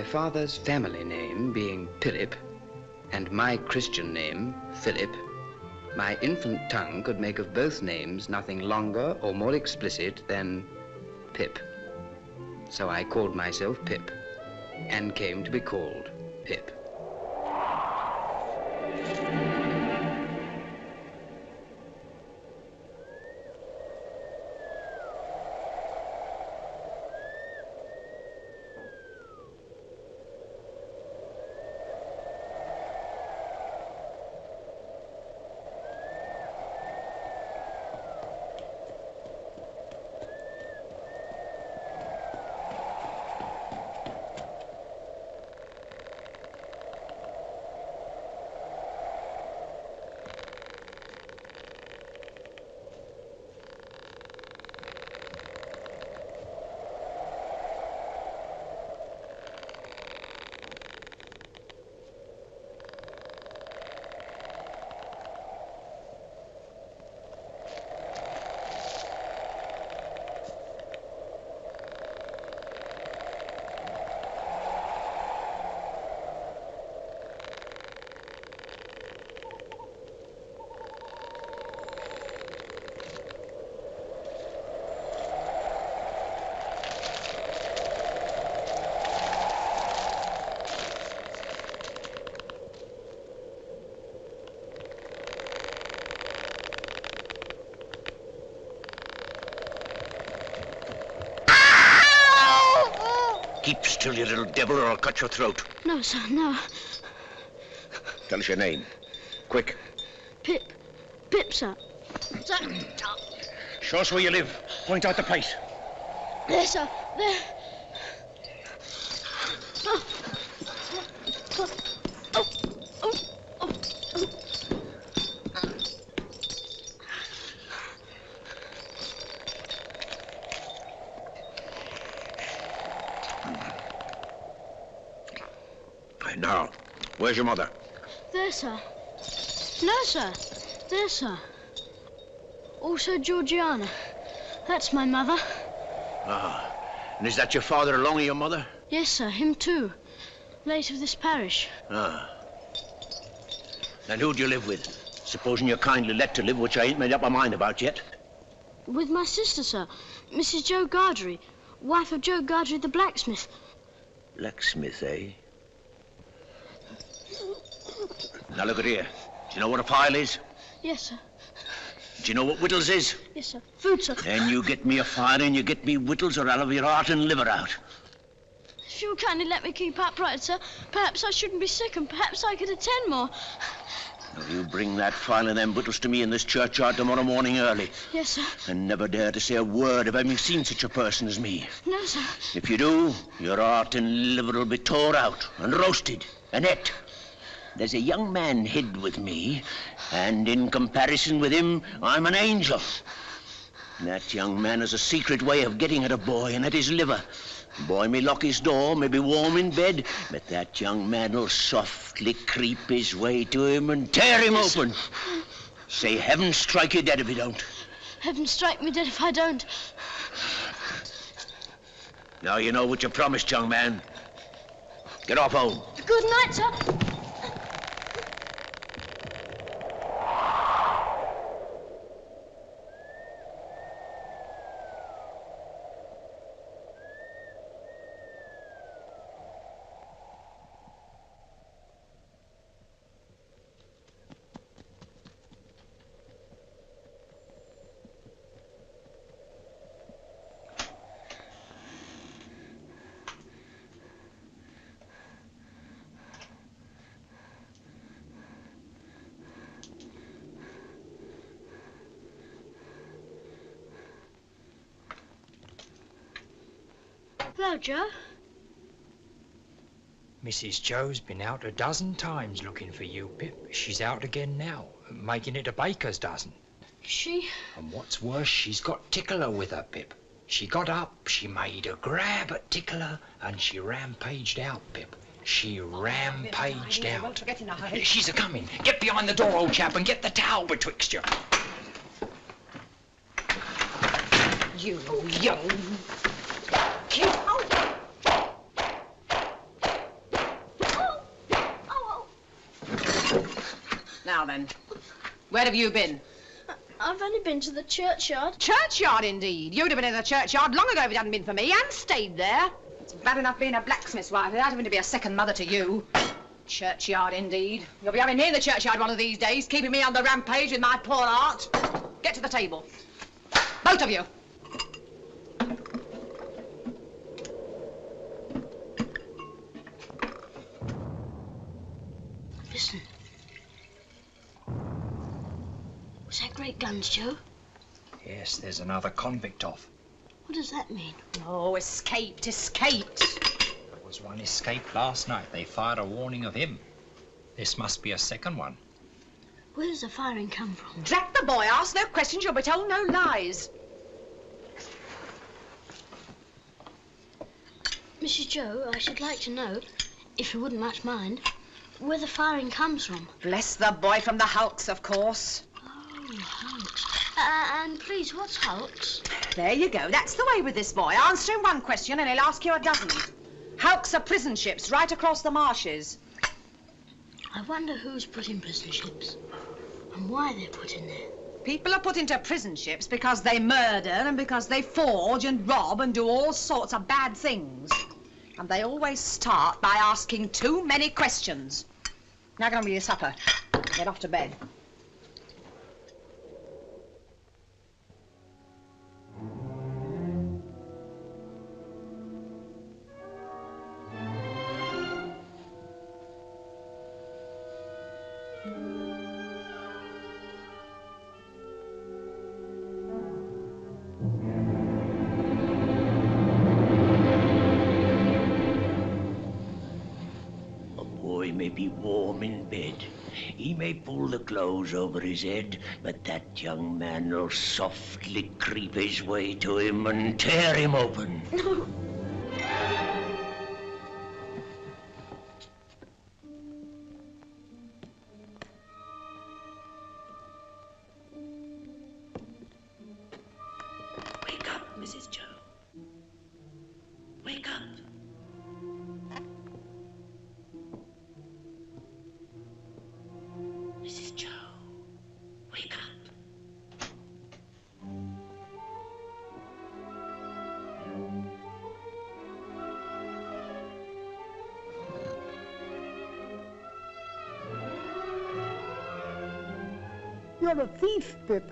father's family name being Philip, and my Christian name, Philip, my infant tongue could make of both names nothing longer or more explicit than Pip. So I called myself Pip, and came to be called Pip. Keep still, you little devil, or I'll cut your throat. No, sir, no. Tell us your name. Quick. Pip. Pip, sir. Sir. Show us where you live. Point out the place. There, sir. There. Oh. Oh. Oh. Oh. Now, where's your mother? There, sir. No, sir. There, sir. Also Georgiana. That's my mother. Ah, and is that your father along with your mother? Yes, sir, him too. Late of this parish. Ah. And who do you live with? Supposing you're kindly let to live, which I ain't made up my mind about yet. With my sister, sir. Mrs. Joe Gargery, wife of Joe Gargery the blacksmith. Blacksmith, eh? Now look at here. Do you know what a file is? Yes, sir. Do you know what whittles is? Yes, sir. Food, sir. Then you get me a file and you get me whittles, or I'll have your heart and liver out. If you'll kindly let me keep upright, sir, perhaps I shouldn't be sick and perhaps I could attend more. Now you bring that file and them whittles to me in this churchyard tomorrow morning early. Yes, sir. And never dare to say a word of having seen such a person as me. No, sir. If you do, your heart and liver will be tore out and roasted and ate. There's a young man hid with me, and in comparison with him, I'm an angel. That young man has a secret way of getting at a boy and at his liver. Boy may lock his door, may be warm in bed, but that young man'll softly creep his way to him and tear him open. Say, heaven strike you dead if you don't. Heaven strike me dead if I don't. Now you know what you promised, young man. Get off home. Good night, sir. Hello, Joe. Mrs. Joe's been out a dozen times looking for you, Pip. She's out again now, making it a baker's dozen. She? And what's worse, she's got Tickler with her, Pip. She got up, she made a grab at Tickler, and she rampaged out, Pip. She rampaged out. She's a-coming. Get behind the door, old chap, and get the towel betwixt you. You young... Now then, where have you been? I've only been to the churchyard. Churchyard, indeed. You'd have been in the churchyard long ago if it hadn't been for me, and stayed there. It's bad enough being a blacksmith's wife without having to be a second mother to you. Churchyard, indeed. You'll be having me in the churchyard one of these days, keeping me on the rampage with my poor art. Get to the table. Both of you. Listen. Was that great guns, Joe? Yes, there's another convict off. What does that mean? Oh, escaped, escaped. There was one escaped last night. They fired a warning of him. This must be a second one. Where does the firing come from? Drat the boy, ask no questions, you'll be told no lies. Mrs. Joe, I should like to know, if you wouldn't much mind, where the firing comes from. Bless the boy, from the hulks, of course. Oh, hulks. And please, what's hulks? There you go. That's the way with this boy. Answer him one question and he'll ask you a dozen. Hulks are prison ships right across the marshes. I wonder who's put in prison ships and why they're put in there. People are put into prison ships because they murder and because they forge and rob and do all sorts of bad things. And they always start by asking too many questions. Now get on with your supper. Get off to bed. May be warm in bed. He may pull the clothes over his head, but that young man will softly creep his way to him and tear him open. Wake up, Mrs. Joe. Wake up. Mrs. Joe, wake up. You're a thief, Pip.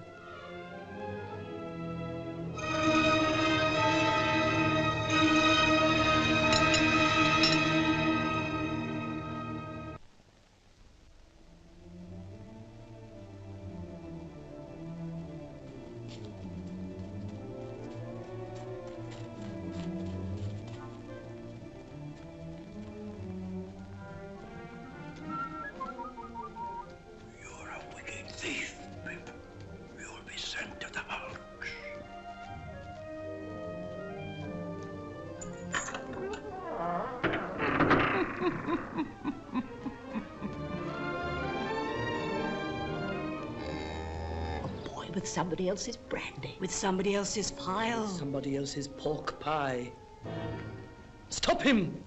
Thief, Pip. You'll be sent to the hulks. A boy with somebody else's brandy. With somebody else's file. Somebody else's pork pie. Stop him!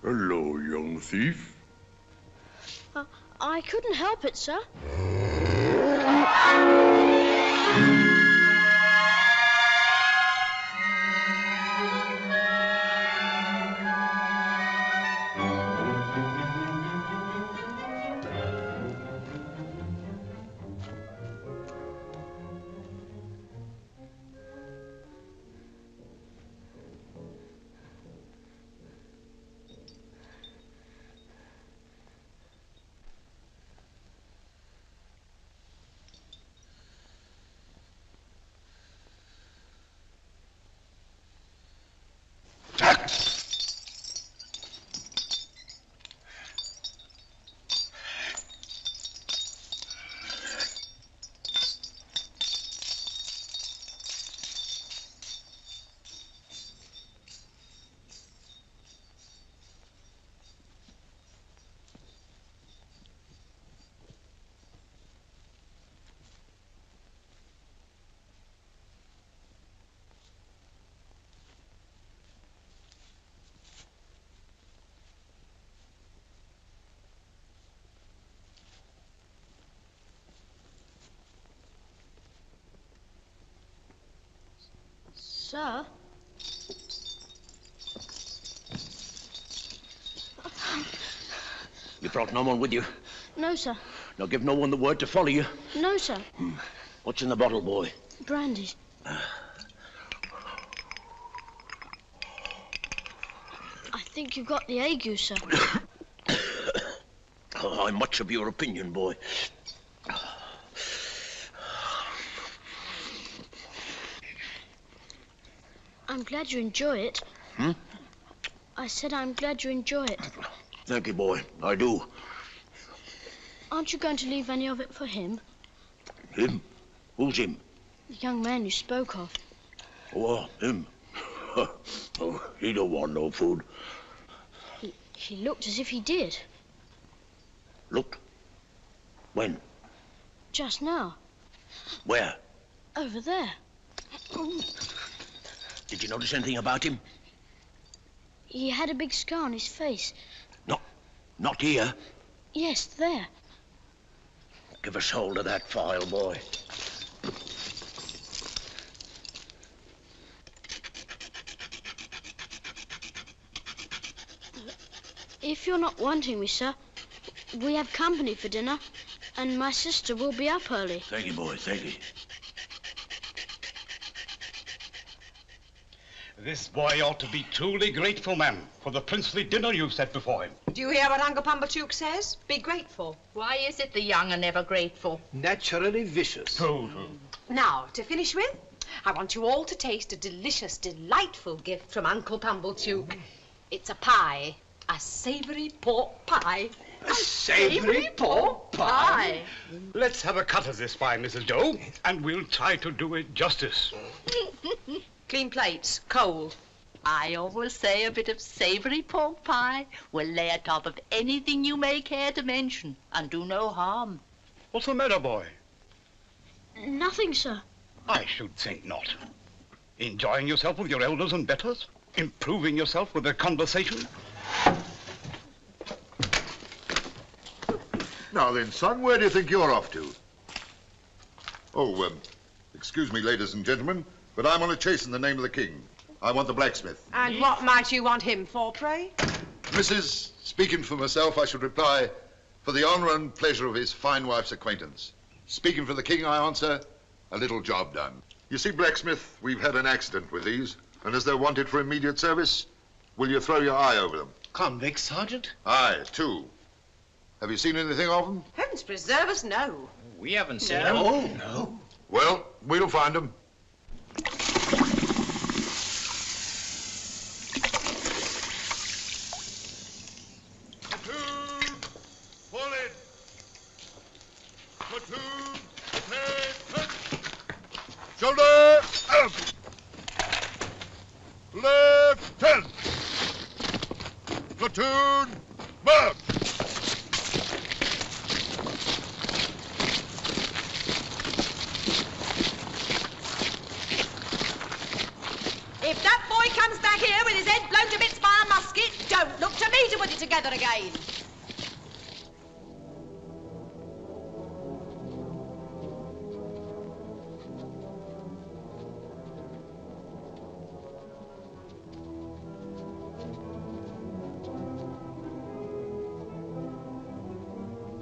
Hello, young thief. I couldn't help it, sir. Sir? You brought no one with you? No, sir. Now give no one the word to follow you? No, sir. What's in the bottle, boy? Brandy. I think you've got the ague, sir. Oh, I'm much of your opinion, boy. I'm glad you enjoy it. Hmm? I said I'm glad you enjoy it. Thank you, boy. I do. Aren't you going to leave any of it for him? Him? Who's him? The young man you spoke of. Oh, him. Oh, he don't want no food. He looked as if he did. Looked? When? Just now. Where? Over there. Did you notice anything about him? He had a big scar on his face. No, not here. Yes, there. Give us hold of that file, boy. If you're not wanting me, sir, we have company for dinner, and my sister will be up early. Thank you, boy, thank you. This boy ought to be truly grateful, ma'am, for the princely dinner you've set before him. Do you hear what Uncle Pumblechook says? Be grateful. Why is it the young are never grateful? Naturally vicious. Now, to finish with, I want you all to taste a delicious, delightful gift from Uncle Pumblechook. It's a pie. A savoury pork pie. A savoury pork pie? Let's have a cut of this pie, Mrs. Doe, and we'll try to do it justice. Clean plates, cold. I always say a bit of savoury pork pie will lay atop of anything you may care to mention and do no harm. What's the matter, boy? Nothing, sir. I should think not. Enjoying yourself with your elders and betters? Improving yourself with their conversation? Now then, son, where do you think you're off to? Oh, excuse me, ladies and gentlemen, but I'm on a chase in the name of the king. I want the blacksmith. And what might you want him for, pray? Mrs., speaking for myself, I should reply, for the honour and pleasure of his fine wife's acquaintance. Speaking for the king, I answer, a little job done. You see, blacksmith, we've had an accident with these, and as they're wanted for immediate service, will you throw your eye over them? Convicts, Sergeant? Aye, 2. Have you seen anything of them? Heavens preserve us, no. We haven't seen No. them. No. Well, we'll find them. Platoon, fall in. Platoon, prepare, shoulder up. Left 10. Platoon, march. If that boy comes back here with his head blown to bits by a musket, don't look to me to put it together again.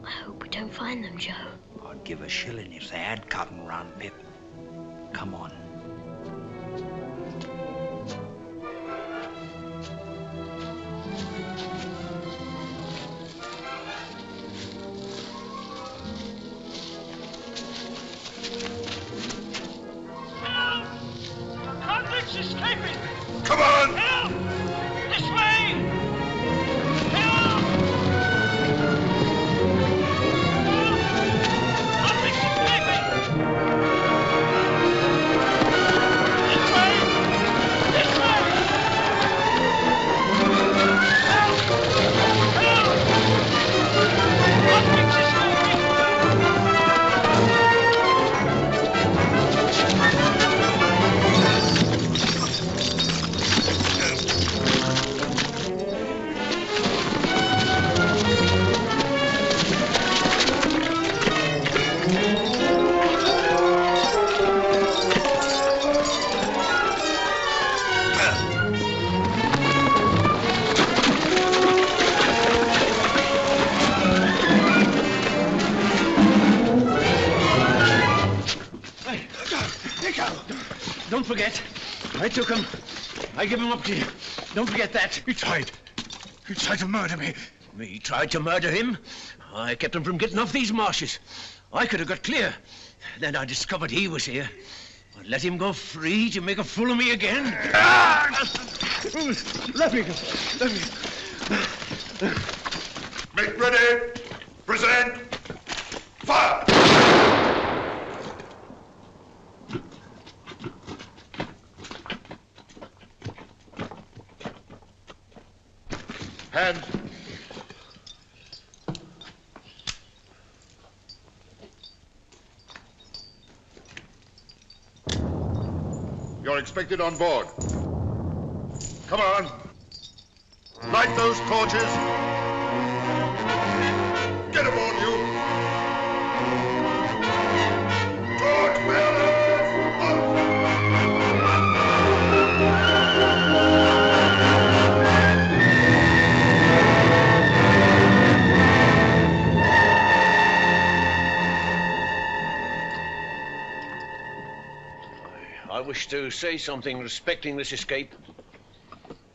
I hope we don't find them, Joe. I'd give a shilling if they had cut and run, Pip. Come on. Convicts escaping. Come on! Help! This way! Help! Help! Convicts escaping! forget. I took him. I give him up to you. Don't forget that. He tried to murder me. Me tried to murder him. I kept him from getting off these marshes. I could have got clear. Then I discovered he was here. I let him go free to make a fool of me again. Let me go. Make ready. Present. Fire! Hands. You're expected on board. Come on. Light those torches. Get aboard, you. Torch bearers, up. I wish to say something respecting this escape.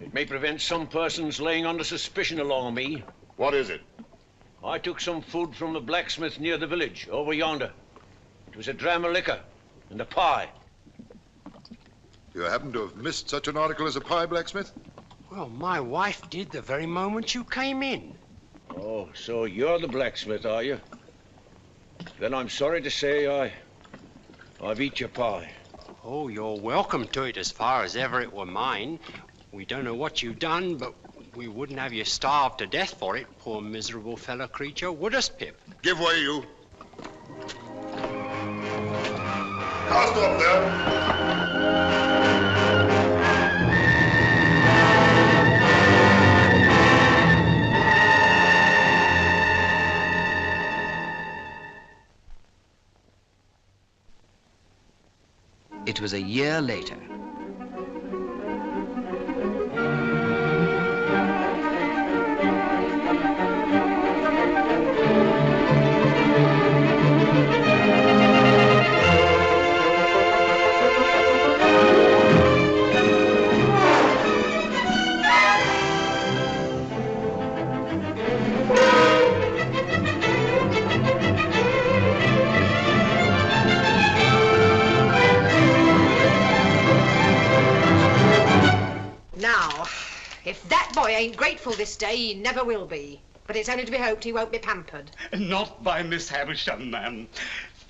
It may prevent some persons laying under suspicion along me. What is it? I took some food from the blacksmith near the village, over yonder. It was a dram of liquor and a pie. You happen to have missed such an article as a pie, blacksmith? Well, my wife did the very moment you came in. Oh, so you're the blacksmith, are you? Then I'm sorry to say I've eat your pie. Oh, you're welcome to it as far as ever it were mine. We don't know what you've done, but we wouldn't have you starved to death for it, poor miserable fellow creature, would us, Pip? Give way, you. Cast off there. It was a year later. If that boy ain't grateful this day, he never will be. But it's only to be hoped he won't be pampered. Not by Miss Havisham, ma'am.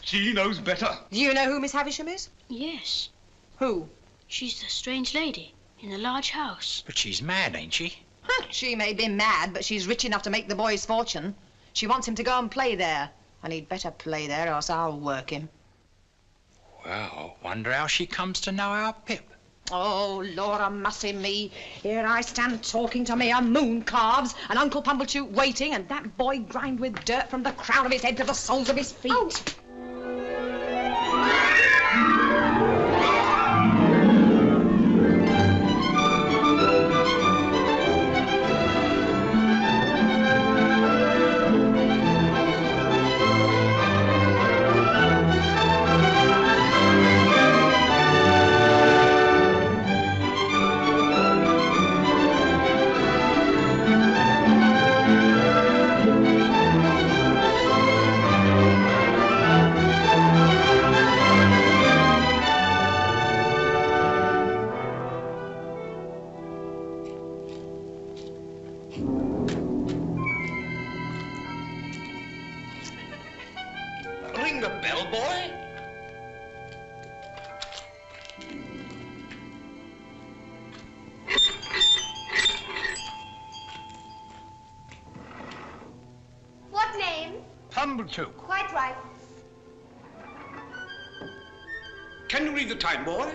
She knows better. Do you know who Miss Havisham is? Yes. Who? She's the strange lady in the large house. But she's mad, ain't she? She may be mad, but she's rich enough to make the boy's fortune. She wants him to go and play there. And he'd better play there, or else I'll work him. Well, wonder how she comes to know our Pip. Oh, Laura mussy me. Here I stand talking to me moon calves, and Uncle Pumblechook waiting, and that boy grimed with dirt from the crown of his head to the soles of his feet. Oh. Ring the bell, boy. What name? Pumblechook. Quite right. Can you read the time, boy?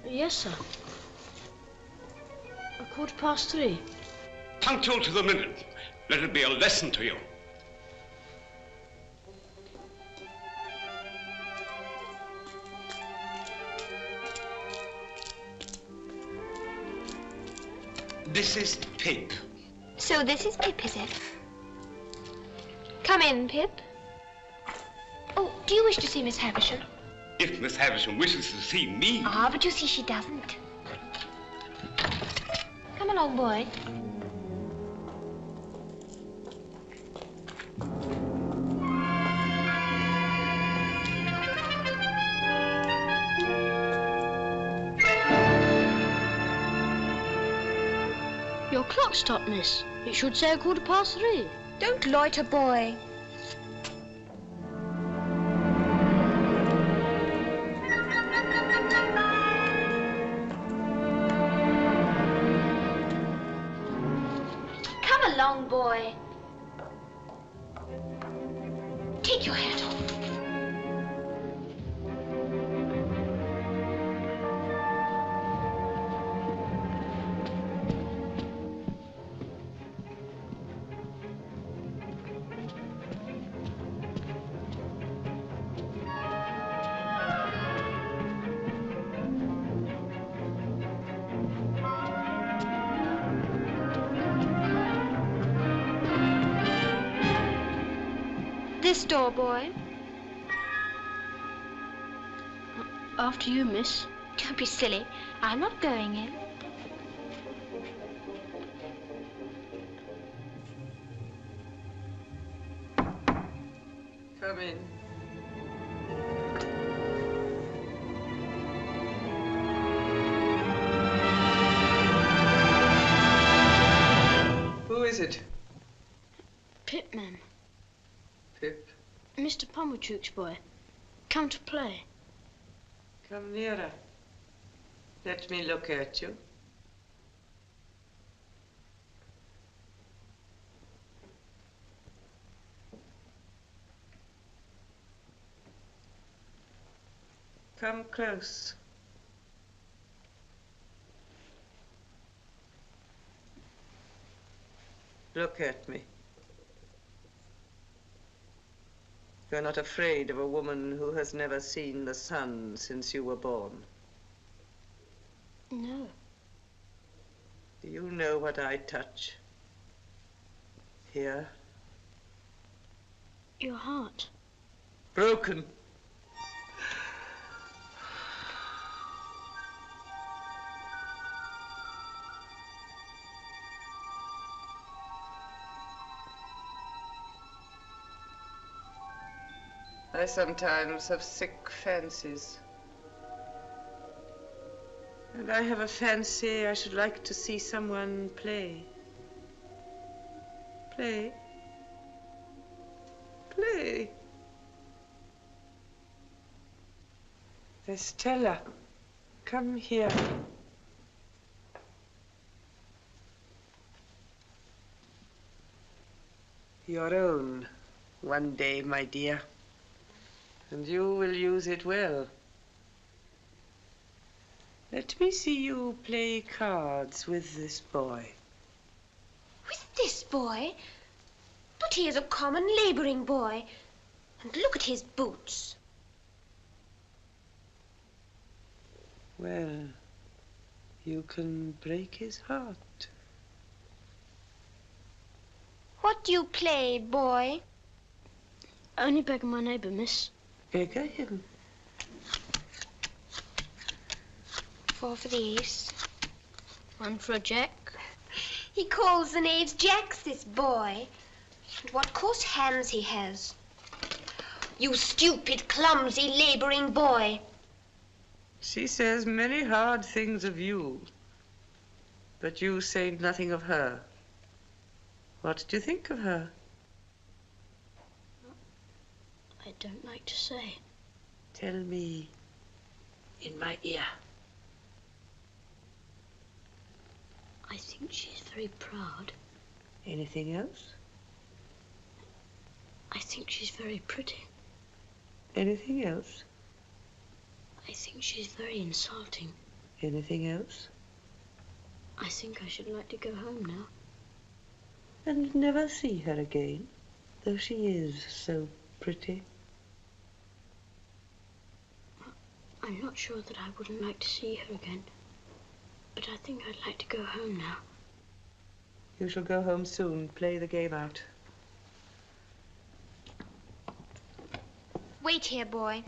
Yes, sir. 3:15. Punctual to the minute. Let it be a lesson to you. This is Pip. So this is Pip, is it? Come in, Pip. Oh, do you wish to see Miss Havisham? If Miss Havisham wishes to see me... Ah, but you see she doesn't. Come along, boy. Your clock stopped, miss. It should say 3:15. Don't loiter, boy. Come along, boy. Take your hat off. This door, boy. After you, miss. Don't be silly. I'm not going in. Come in. Who is it? Pip, ma'am. Pip. Mr. Pumblechook's boy. Come to play. Come nearer. Let me look at you. Come close. Look at me. You're not afraid of a woman who has never seen the sun since you were born. No. Do you know what I touch? Here? Your heart. Broken. I sometimes have sick fancies. And I have a fancy I should like to see someone play. Play. Play. Estella, come here. Your own, one day, my dear. And you will use it well. Let me see you play cards with this boy. With this boy? But he is a common laboring boy. And look at his boots. Well, you can break his heart. What do you play, boy? Only begging my neighbour, miss. Beggar him. 4 for the ace. 1 for a jack. He calls the knaves jacks, this boy. And what coarse hands he has. You stupid, clumsy, laboring boy. She says many hard things of you, but you say nothing of her. What do you think of her? I don't like to say. Tell me in my ear. I think she's very proud. Anything else? I think she's very pretty. Anything else? I think she's very insulting. Anything else? I think I should like to go home now. And never see her again, though she is so pretty. I'm not sure that I wouldn't like to see her again, but I think I'd like to go home now. You shall go home soon. Play the game out. Wait here, boy.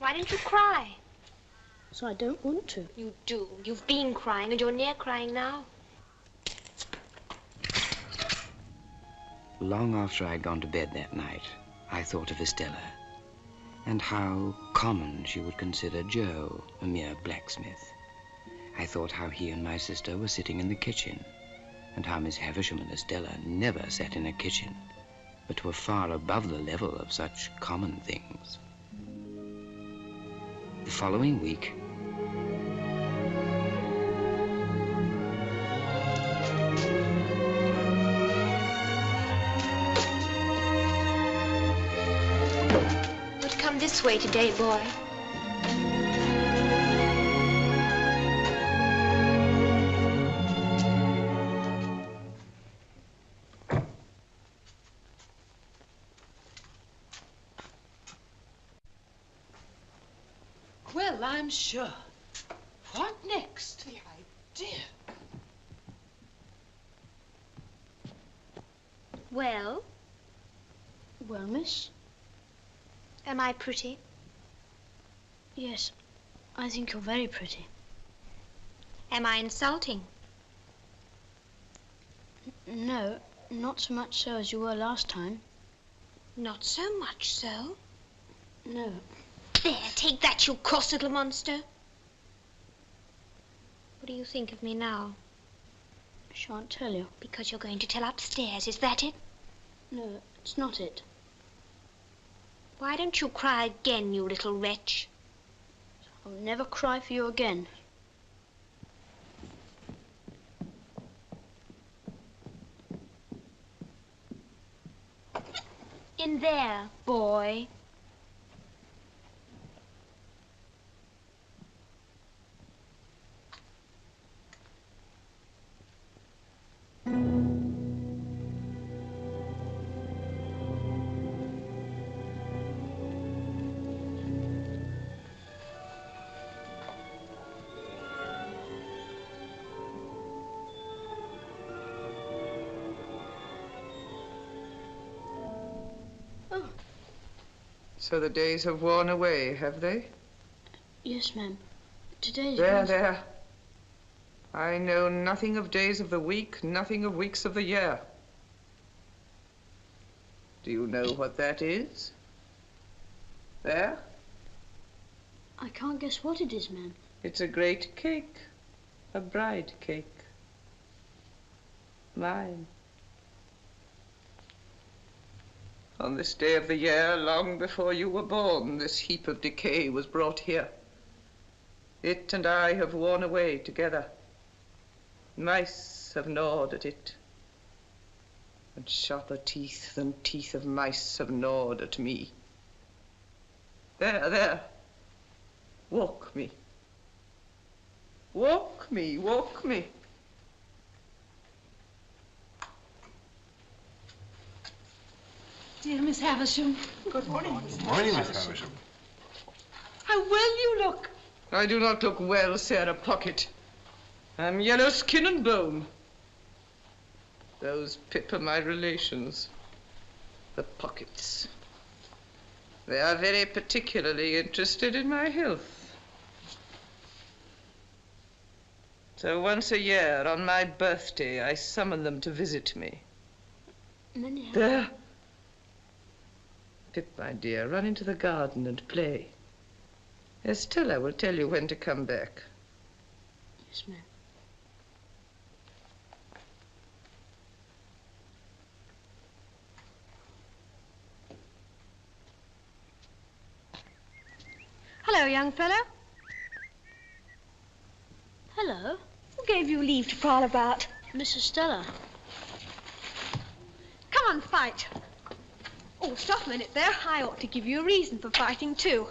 Why don't you cry? So I don't want to. You do. You've been crying and you're near crying now. Long after I'd gone to bed that night, I thought of Estella, and how common she would consider Joe, a mere blacksmith. I thought how he and my sister were sitting in the kitchen, and how Miss Havisham and Estella never sat in a kitchen, but were far above the level of such common things. The following week, Would come this way today, boy. Well, I'm sure. What next? The idea. Well? Well, miss? Am I pretty? Yes, I think you're very pretty. Am I insulting? No, not so much so as you were last time. Not so much so. No. There, take that, you coarse little monster. What do you think of me now? I shan't tell you. Because you're going to tell upstairs, is that it? No, it's not it. Why don't you cry again, you little wretch? I'll never cry for you again. In there, boy. So the days have worn away, have they? Yes, ma'am. Today's... There. I know nothing of days of the week, nothing of weeks of the year. Do you know what that is? There? I can't guess what it is, ma'am. It's a great cake. A bride cake. Mine. On this day of the year, long before you were born, this heap of decay was brought here. It and I have worn away together. Mice have gnawed at it. And sharper teeth than teeth of mice have gnawed at me. There. Walk me. Walk me, walk me. Dear Miss Havisham. Good morning, Miss Morning, Miss Havisham. How well you look. I do not look well, Sarah Pocket. I'm yellow skin and bone. Those Pip are my relations, the Pockets. They are very particularly interested in my health. So once a year, on my birthday, I summon them to visit me. There. Pip, my dear, run into the garden and play. Estella will tell you when to come back. Yes, ma'am. Hello, young fellow. Hello. Who gave you leave to prowl about? Miss Estella. Come on, fight. Oh, stop a minute there. I ought to give you a reason for fighting, too.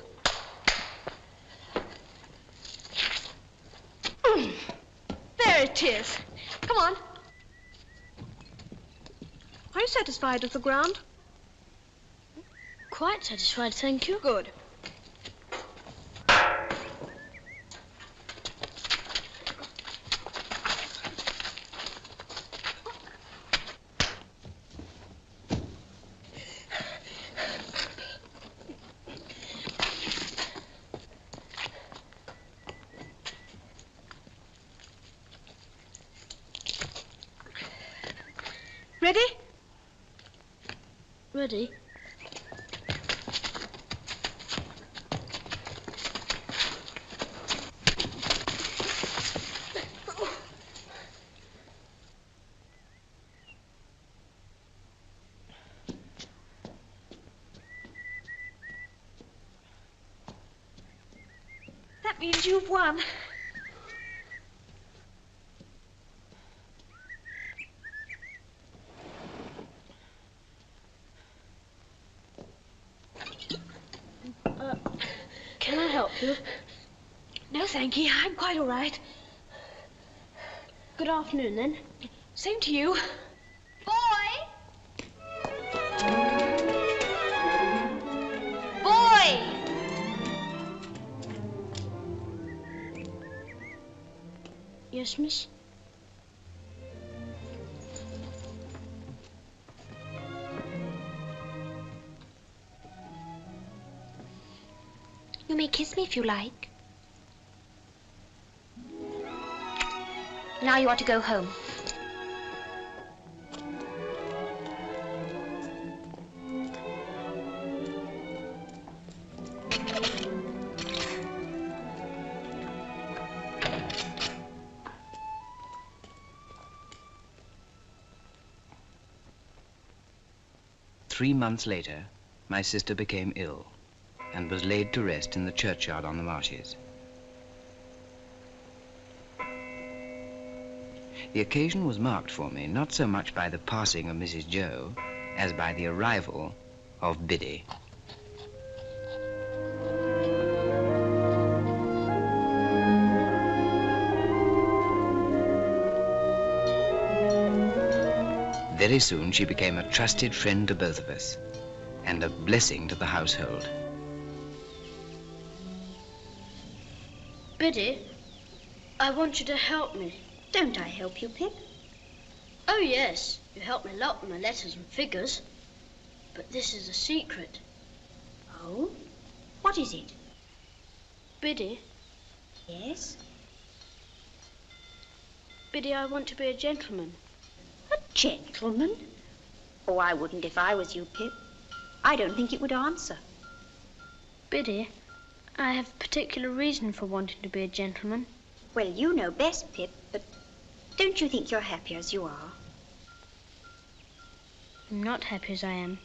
There it is. Come on. Are you satisfied with the ground? Quite satisfied, thank you. Good. Ready? Ready? That means you've won. Can I help you? No, thank you. I'm quite all right. Good afternoon, then. Same to you. Boy! Boy! Yes, miss? You may kiss me if you like. Now you ought to go home. Three months later, my sister became ill and was laid to rest in the churchyard on the marshes. The occasion was marked for me not so much by the passing of Mrs. Joe as by the arrival of Biddy. Very soon she became a trusted friend to both of us and a blessing to the household. Biddy, I want you to help me. Don't I help you, Pip? Oh, yes. You help me a lot with my letters and figures. But this is a secret. Oh? What is it? Biddy. Yes? Biddy, I want to be a gentleman. A gentleman? Oh, I wouldn't if I was you, Pip. I don't think it would answer. Biddy, I have a particular reason for wanting to be a gentleman. Well, you know best, Pip, but don't you think you're happy as you are? I'm not happy as I am.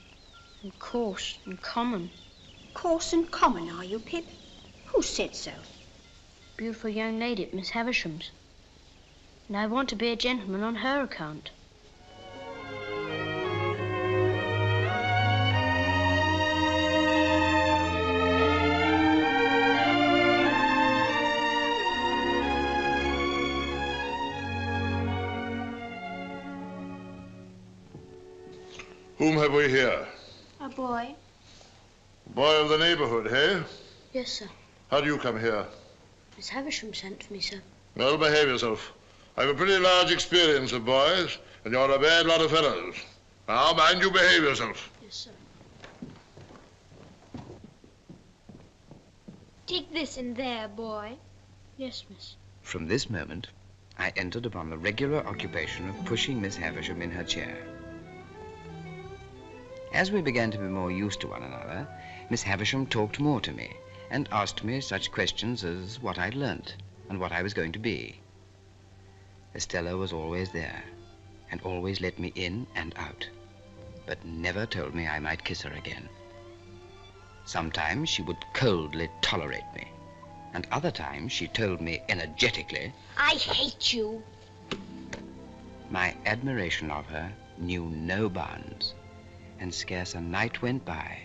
I'm coarse and common. Coarse and common, are you, Pip? Who said so? Beautiful young lady at Miss Havisham's. And I want to be a gentleman on her account. Whom have we here? A boy. Boy of the neighborhood, hey? Yes, sir. How do you come here? Miss Havisham sent for me, sir. Well, behave yourself. I've a pretty large experience of boys, and you're a bad lot of fellows. Now, mind you behave yourself. Yes, sir. Take this in there, boy. Yes, miss. From this moment, I entered upon the regular occupation of pushing Miss Havisham in her chair. As we began to be more used to one another, Miss Havisham talked more to me and asked me such questions as what I'd learnt and what I was going to be. Estella was always there and always let me in and out, but never told me I might kiss her again. Sometimes she would coldly tolerate me, and other times she told me energetically, I hate you. My admiration of her knew no bounds, and scarce a night went by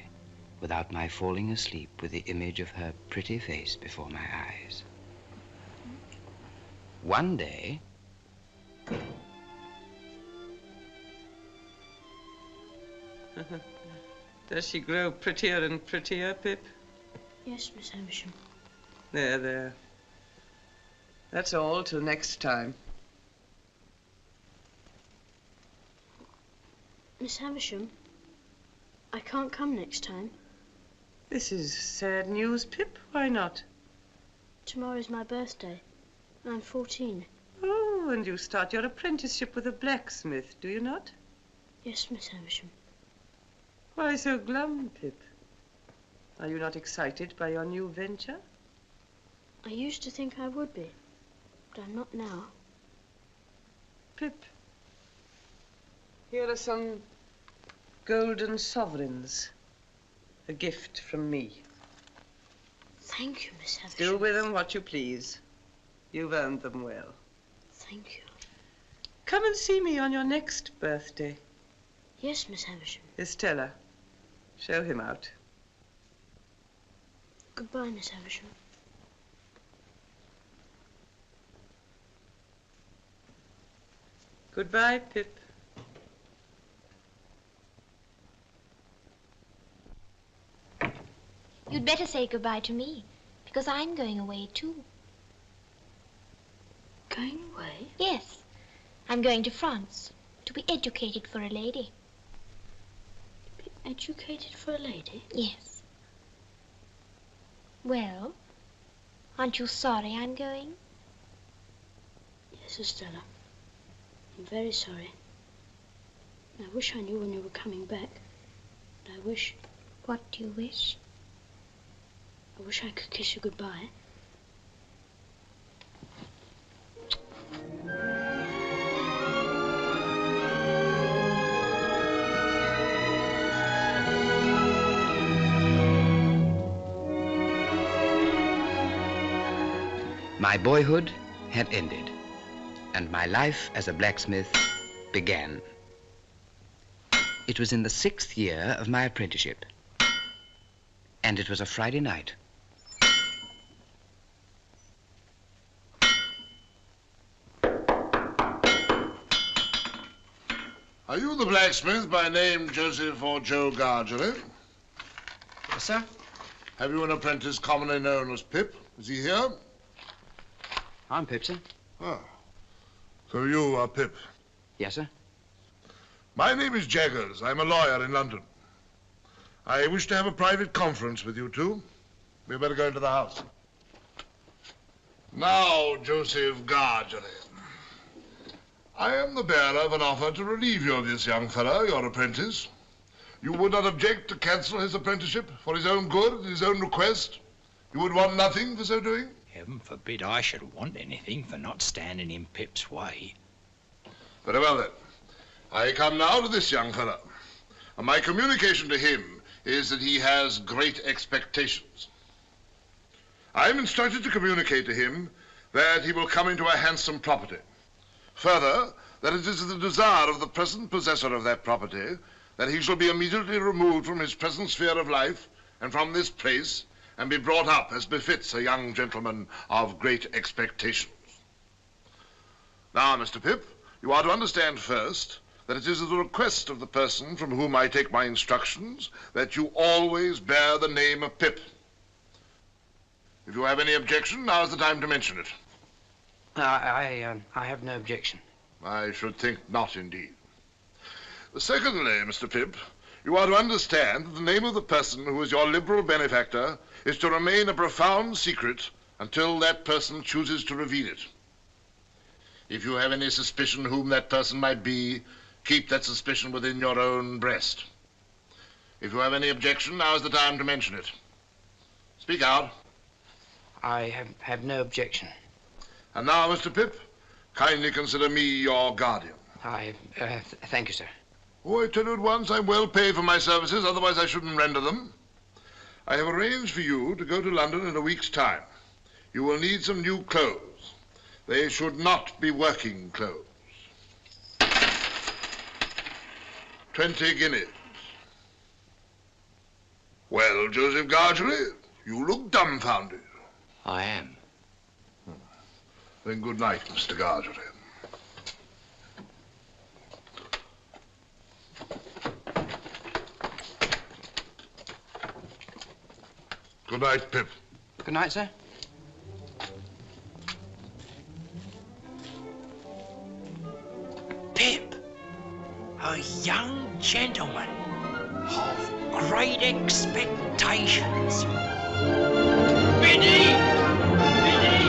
without my falling asleep with the image of her pretty face before my eyes. One day, Does she grow prettier and prettier, Pip? Yes, Miss Havisham. There, there. That's all till next time. Miss Havisham, I can't come next time. This is sad news, Pip. Why not? Tomorrow's my birthday. I'm 14. Oh, and you start your apprenticeship with a blacksmith, do you not? Yes, Miss Havisham. Why so glum, Pip? Are you not excited by your new venture? I used to think I would be, but I'm not now. Pip, here are some golden sovereigns. A gift from me. Thank you, Miss Havisham. Do with them what you please. You've earned them well. Thank you. Come and see me on your next birthday. Yes, Miss Havisham. Estella, show him out. Goodbye, Miss Havisham. Goodbye, Pip. You'd better say goodbye to me, because I'm going away too. Going away? Yes. I'm going to France to be educated for a lady. Be educated for a lady? Yes. Well, aren't you sorry I'm going? Yes, Estella. I'm very sorry. I wish I knew when you were coming back. But I wish... What do you wish? I wish I could kiss you goodbye. My boyhood had ended, and my life as a blacksmith began. It was in the 6th year of my apprenticeship, and it was a Friday night. Are you the blacksmith by name Joseph or Joe Gargery? Yes, sir. Have you an apprentice commonly known as Pip? Is he here? I'm Pip, sir. Ah. So you are Pip? Yes, sir. My name is Jaggers. I'm a lawyer in London. I wish to have a private conference with you two. We'd better go into the house. Now, Joseph Gargery. I am the bearer of an offer to relieve you of this young fellow, your apprentice. You would not object to cancel his apprenticeship for his own good and his own request? You would want nothing for so doing? Heaven forbid I should want anything for not standing in Pip's way. Very well, then. I come now to this young fellow. And my communication to him is that he has great expectations. I am instructed to communicate to him that he will come into a handsome property. Further, that it is the desire of the present possessor of that property that he shall be immediately removed from his present sphere of life and from this place and be brought up as befits a young gentleman of great expectations. Now, Mr. Pip, you are to understand first that it is at the request of the person from whom I take my instructions that you always bear the name of Pip. If you have any objection, now is the time to mention it. I have no objection. I should think not, indeed. Secondly, Mr. Pip, you are to understand that the name of the person who is your liberal benefactor is to remain a profound secret until that person chooses to reveal it. If you have any suspicion whom that person might be, keep that suspicion within your own breast. If you have any objection, now is the time to mention it. Speak out. I have no objection. And now, Mr. Pip, kindly consider me your guardian. Thank you, sir. Oh, I tell you at once, I'm well paid for my services, otherwise I shouldn't render them. I have arranged for you to go to London in a week's time. You will need some new clothes. They should not be working clothes. 20 guineas. Well, Joseph Gargery, you look dumbfounded. I am. Then good night, Mr. Gargery. Good night, Pip. Good night, sir. Pip, a young gentleman of great expectations. Biddy! Biddy!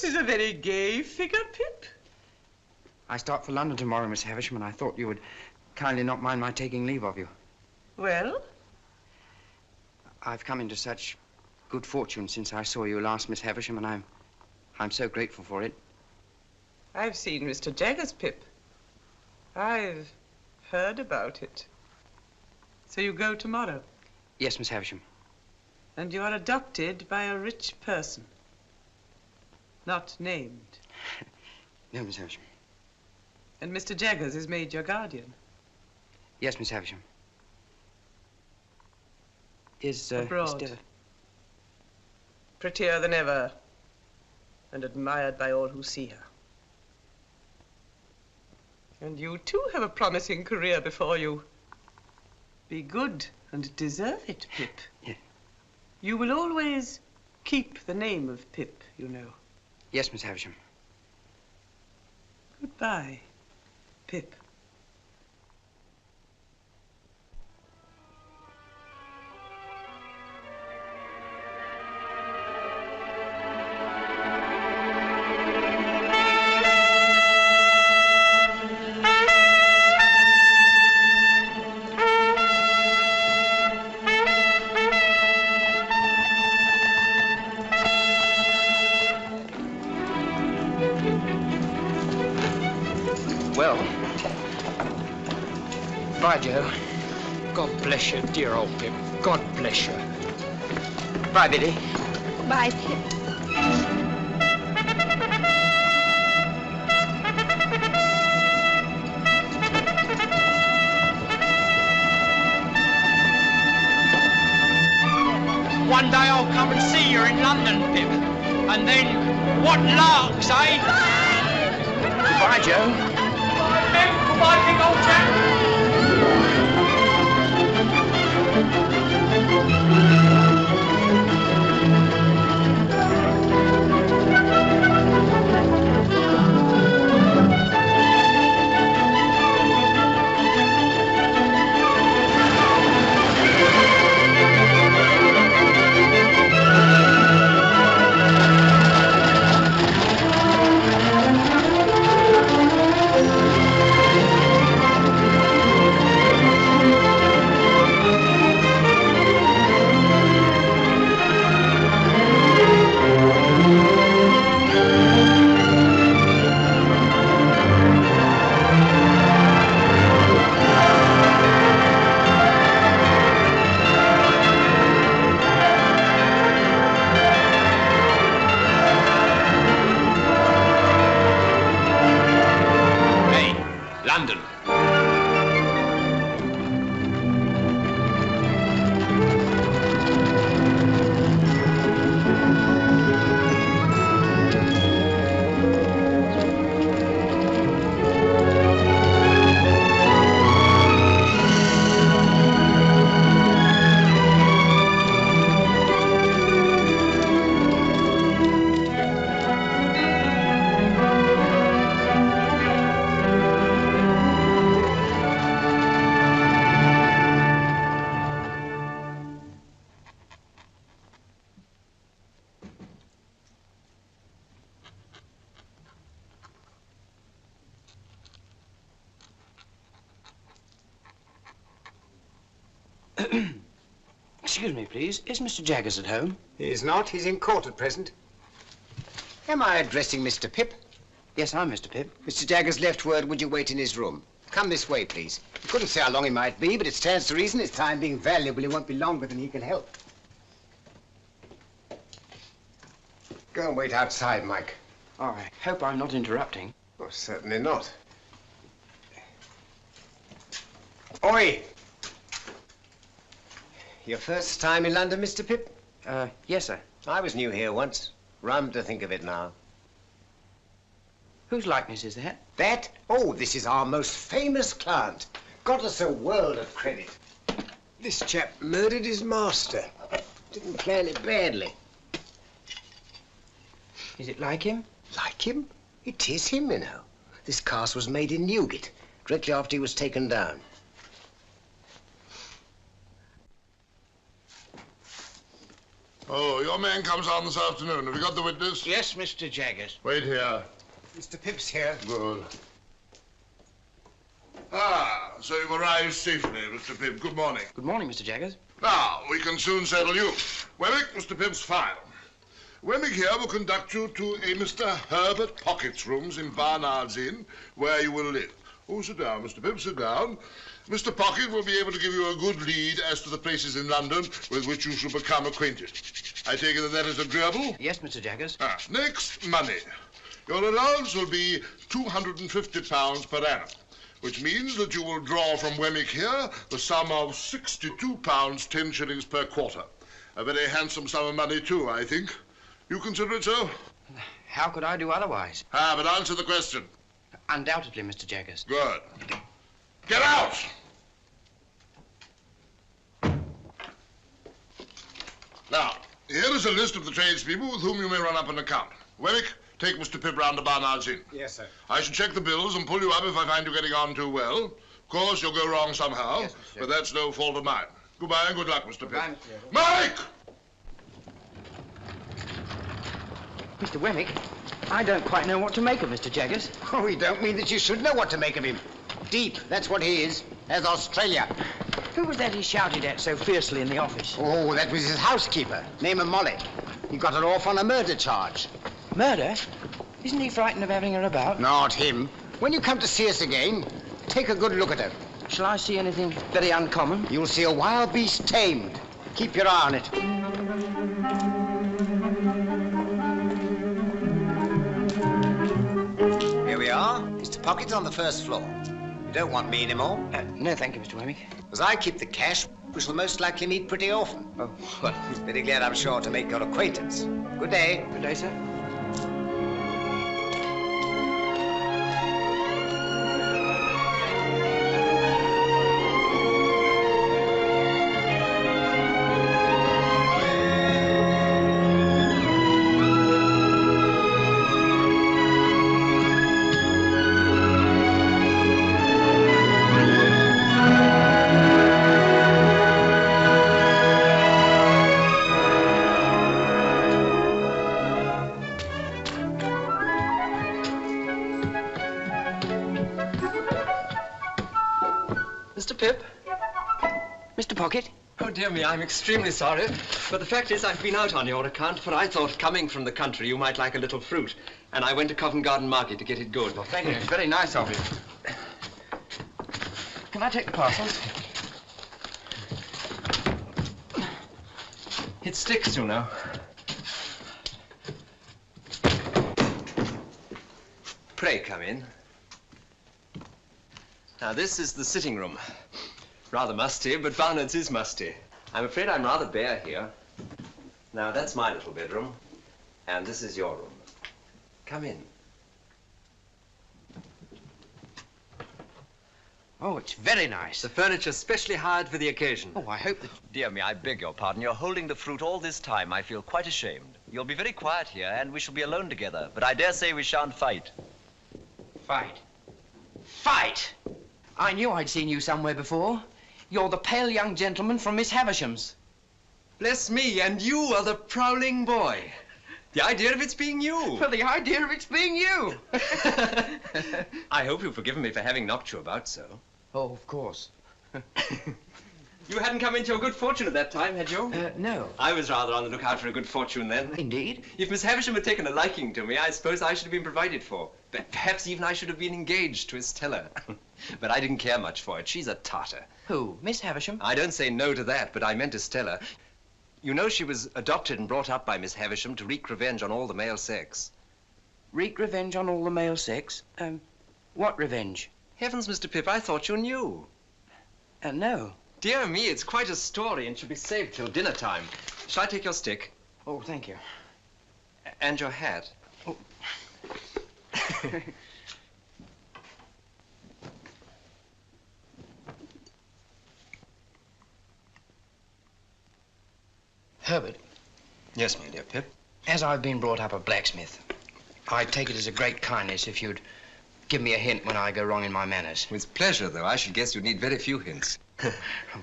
is a very gay figure, Pip. I start for London tomorrow, Miss Havisham, and I thought you would kindly not mind my taking leave of you. Well? I've come into such good fortune since I saw you last, Miss Havisham, and I'm so grateful for it. I've seen Mr. Jaggers, Pip. I've heard about it. So you go tomorrow? Yes, Miss Havisham. And you are adopted by a rich person. Not named. No, Miss Havisham. And Mr. Jaggers is made your guardian? Yes, Miss Havisham. Is, abroad. Stella... Prettier than ever, and admired by all who see her. And you, too, have a promising career before you. Be good and deserve it, Pip. Yeah. You will always keep the name of Pip, you know. Yes, Miss Havisham. Goodbye, Pip. Well, bye, Joe. God bless you, dear old Pip. God bless you. Bye, Biddy. Bye, Pip. One day I'll come and see you in London, Pip. And then, what larks, eh? Bye, Joe. Bye, Pip. Goodbye, big old chap. Excuse me, please. Is Mr. Jaggers at home? He is not. He's in court at present. Am I addressing Mr. Pip? Yes, I'm Mr. Pip. Mr. Jaggers left word, would you wait in his room? Come this way, please. He couldn't say how long he might be, but it stands to reason his time being valuable, he won't be longer than he can help. Go and wait outside, Mike. Oh, I hope I'm not interrupting. Oh, certainly not. Oi! Your first time in London, Mr. Pip? Yes, sir. I was new here once. Rum to think of it now. Whose likeness is that? That? Oh, this is our most famous client. Got us a world of credit. This chap murdered his master. Didn't plan it badly. Is it like him? Like him? It is him, you know. This cast was made in Newgate, directly after he was taken down. Oh, your man comes on this afternoon. Have you got the witness? Yes, Mr. Jaggers. Wait here. Mr. Pip's here. Good. Ah, so you've arrived safely, Mr. Pip. Good morning. Good morning, Mr. Jaggers. Now, we can soon settle you. Wemmick, Mr. Pip's file. Wemmick here will conduct you to a Mr. Herbert Pocket's rooms in Barnard's Inn, where you will live. Oh, sit down, Mr. Pip, sit down. Mr. Pocket will be able to give you a good lead as to the places in London with which you shall become acquainted. I take it that is agreeable? Yes, Mr. Jaggers. Next, money. Your allowance will be £250 per annum, which means that you will draw from Wemmick here the sum of £62, 10 shillings per quarter. A very handsome sum of money, too, I think. You consider it so? How could I do otherwise? But answer the question. Undoubtedly, Mr. Jaggers. Good. Get out! Now, here is a list of the tradespeople with whom you may run up an account. Wemmick, take Mr. Pip round to Barnard's Inn. Yes, sir. I shall check the bills and pull you up if I find you getting on too well. Of course, you'll go wrong somehow, yes, but that's no fault of mine. Goodbye and good luck, Mr. Goodbye, Pip. Mr. Mike! Mr. Wemmick, I don't quite know what to make of Mr. Jaggers. Oh, we don't mean that you should know what to make of him. Deep, that's what he is. As Australia. Who was that he shouted at so fiercely in the office? Oh, that was his housekeeper, name of Molly. He got her off on a murder charge. Murder? Isn't he frightened of having her about? Not him. When you come to see us again, take a good look at her. Shall I see anything very uncommon? You'll see a wild beast tamed. Keep your eye on it. Here we are. Mr. Pocket's on the first floor. You don't want me anymore? No, thank you, Mr. Wemmick. As I keep the cash, we shall most likely meet pretty often. Oh, well. Very glad, I'm sure, to make your acquaintance. Good day. Good day, sir. Mr. Pip? Mr. Pocket? Oh, dear me, I'm extremely sorry. But the fact is, I've been out on your account, for I thought, coming from the country, you might like a little fruit. And I went to Covent Garden Market to get it good. Well, thank you. It's very nice of you. Can I take the parcels? It sticks, you know. Pray come in. Now, this is the sitting room. Rather musty, but Barnard's is musty. I'm afraid I'm rather bare here. Now, that's my little bedroom, and this is your room. Come in. Oh, it's very nice. The furniture's specially hired for the occasion. Oh, I hope that... Dear me, I beg your pardon. You're holding the fruit all this time. I feel quite ashamed. You'll be very quiet here, and we shall be alone together. But I dare say we shan't fight. Fight? Fight? I knew I'd seen you somewhere before. You're the pale young gentleman from Miss Havisham's. Bless me, and you are the prowling boy. The idea of it's being you. Well, the idea of it's being you. I hope you've forgiven me for having knocked you about so. Oh, of course. You hadn't come into your good fortune at that time, had you? No. I was rather on the lookout for a good fortune then. Indeed? If Miss Havisham had taken a liking to me, I suppose I should have been provided for. But perhaps even I should have been engaged to Estella. But I didn't care much for it. She's a tartar. Who? Miss Havisham? I don't say no to that, but I meant Estella. You know she was adopted and brought up by Miss Havisham to wreak revenge on all the male sex. Wreak revenge on all the male sex? What revenge? Heavens, Mr. Pip, I thought you knew. No. Dear me, it's quite a story and should be saved till dinner time. Shall I take your stick? Oh, thank you. And your hat. Oh. Herbert. Yes, my dear Pip. As I've been brought up a blacksmith, I'd take it as a great kindness if you'd give me a hint when I go wrong in my manners. With pleasure, though. I should guess you'd need very few hints.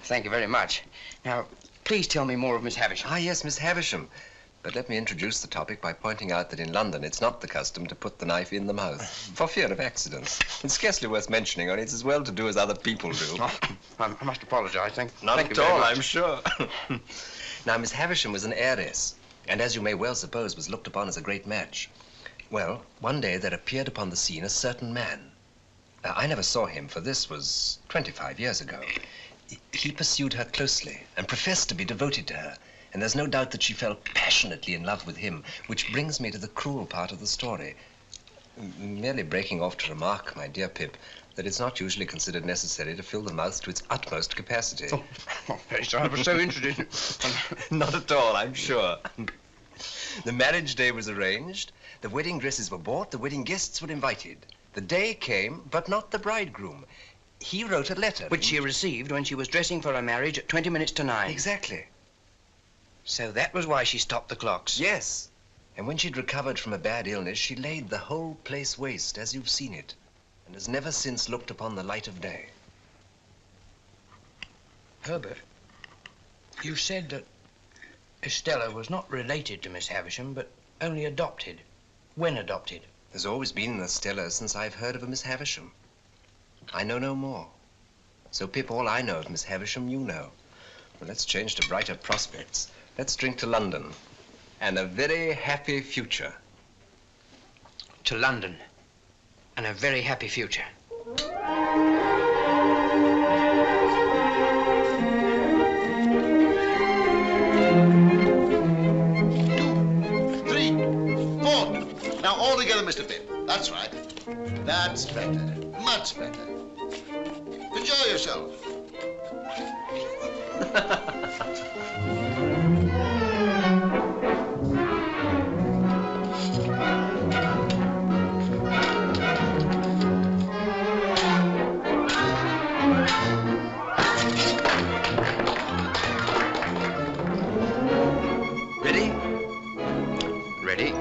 Thank you very much. Now, Please tell me more of Miss Havisham. Ah, yes, Miss Havisham. But let me introduce the topic by pointing out that in London it's not the custom to put the knife in the mouth, for fear of accidents. It's scarcely worth mentioning, only it's as well to do as other people do. Oh, I must apologize. Thank you very much. I'm sure. Now, Miss Havisham was an heiress, and as you may well suppose, was looked upon as a great match. Well, one day there appeared upon the scene a certain man. I never saw him, for this was 25 years ago. He pursued her closely and professed to be devoted to her, and there's no doubt that she fell passionately in love with him, which brings me to the cruel part of the story. Merely breaking off to remark, my dear Pip, that it's not usually considered necessary to fill the mouth to its utmost capacity. Oh, very sorry. I was so interested. Not at all, I'm sure. The marriage day was arranged, the wedding dresses were bought, the wedding guests were invited. The day came, but not the bridegroom. He wrote a letter. Which she received when she was dressing for her marriage at 20 minutes to 9. Exactly. So that was why she stopped the clocks. Yes. And when she'd recovered from a bad illness, she laid the whole place waste, as you've seen it, and has never since looked upon the light of day. Herbert, you said that Estella was not related to Miss Havisham, but only adopted. When adopted? There's always been an Estella since I've heard of a Miss Havisham. I know no more. So, Pip, all I know of Miss Havisham, you know. Well, let's change to brighter prospects. Let's drink to London and a very happy future. To London and a very happy future. 2, 3, 4. Now all together, Mr. Pip. That's right. That's better. Much better. Enjoy yourself. Ready? Ready.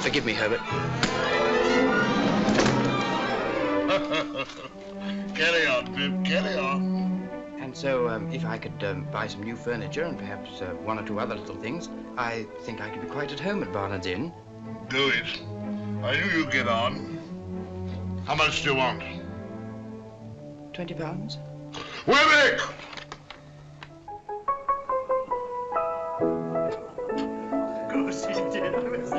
Forgive me, Herbert. Carry on, Pip, carry on. And so, if I could buy some new furniture and perhaps one or two other little things, I think I could be quite at home at Barnard's Inn. Do it. I knew you'd get on. How much do you want? £20? Wemmick! Of course he did. I was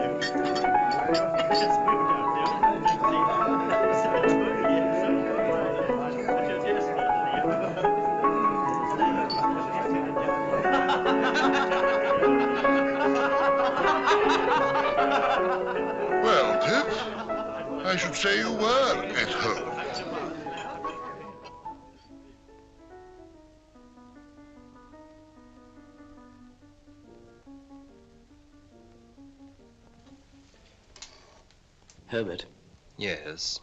Well, Pip, I should say you were at home. Herbert, Yes,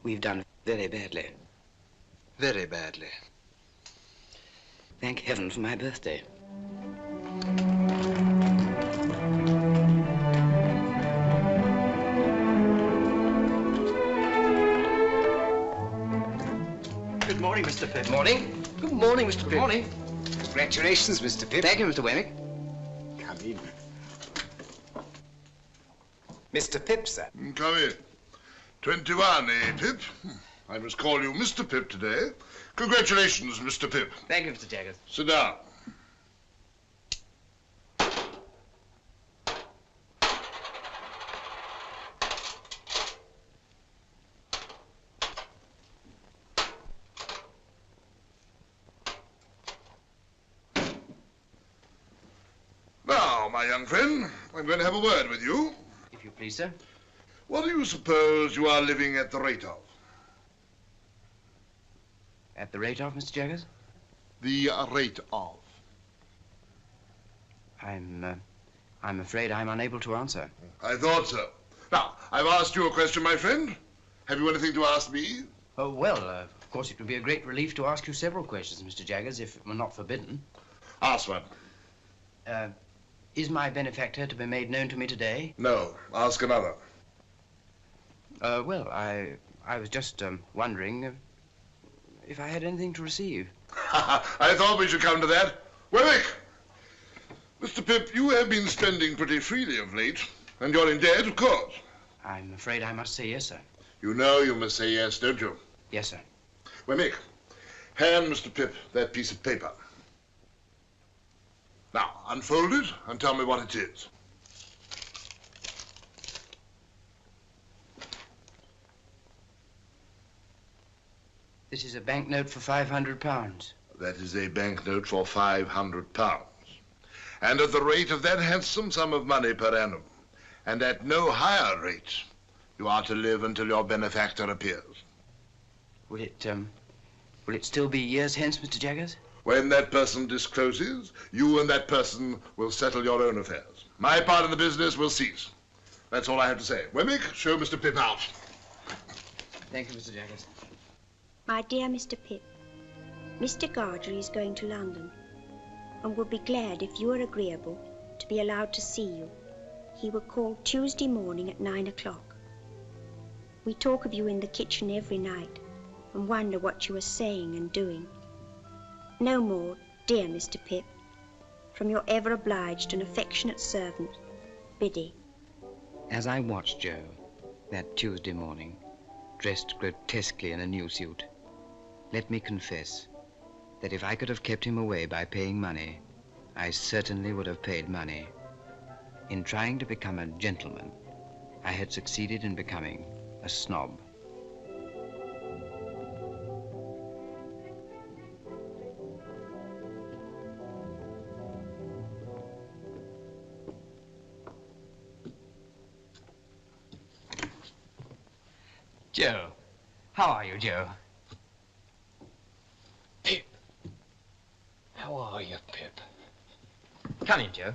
we've done very badly. very badly. Thank heaven for my birthday. Good morning, Mr. Pip. Morning. Good morning, Mr. Pip. Good morning. Congratulations, Mr. Pip. Thank you, Mr. Wemmick. Come in. Mr. Pip, sir. Come in. 21, eh, Pip? I must call you Mr. Pip today. Congratulations, Mr. Pip. Thank you, Mr. Jaggers. Sit down. Now, my young friend, I'm going to have a word with you. If you please, sir. What do you suppose you are living at the rate of? At the rate of, Mr. Jaggers? The rate of. I'm afraid I'm unable to answer. I thought so. Now, I've asked you a question, my friend. Have you anything to ask me? Oh, well, of course it would be a great relief to ask you several questions, Mr. Jaggers, if it were not forbidden. Ask one. Is my benefactor to be made known to me today? No. Ask another. Well, I was just wondering if I had anything to receive. I thought we should come to that. Wemmick! Mr. Pip, you have been spending pretty freely of late, and you're in debt, of course. I'm afraid I must say yes, sir. You know you must say yes, don't you? Yes, sir. Wemmick, hand Mr. Pip that piece of paper. Now, unfold it and tell me what it is. This is a banknote for £500. That is a banknote for £500. And at the rate of that handsome sum of money per annum, and at no higher rate, you are to live until your benefactor appears. Will it still be years hence, Mr. Jaggers? When that person discloses, you and that person will settle your own affairs. My part in the business will cease. That's all I have to say. Wemmick, show Mr. Pip out. Thank you, Mr. Jaggers. My dear Mr. Pip, Mr. Gargery is going to London and would be glad if you are agreeable to be allowed to see you. He will call Tuesday morning at 9 o'clock. We talk of you in the kitchen every night and wonder what you are saying and doing. No more, dear Mr. Pip, from your ever obliged and affectionate servant, Biddy. As I watched Joe that Tuesday morning, dressed grotesquely in a new suit, let me confess that if I could have kept him away by paying money, I certainly would have paid money. In trying to become a gentleman, I had succeeded in becoming a snob. Joe. How are you, Joe? Pip. How are you, Pip? Come in, Joe.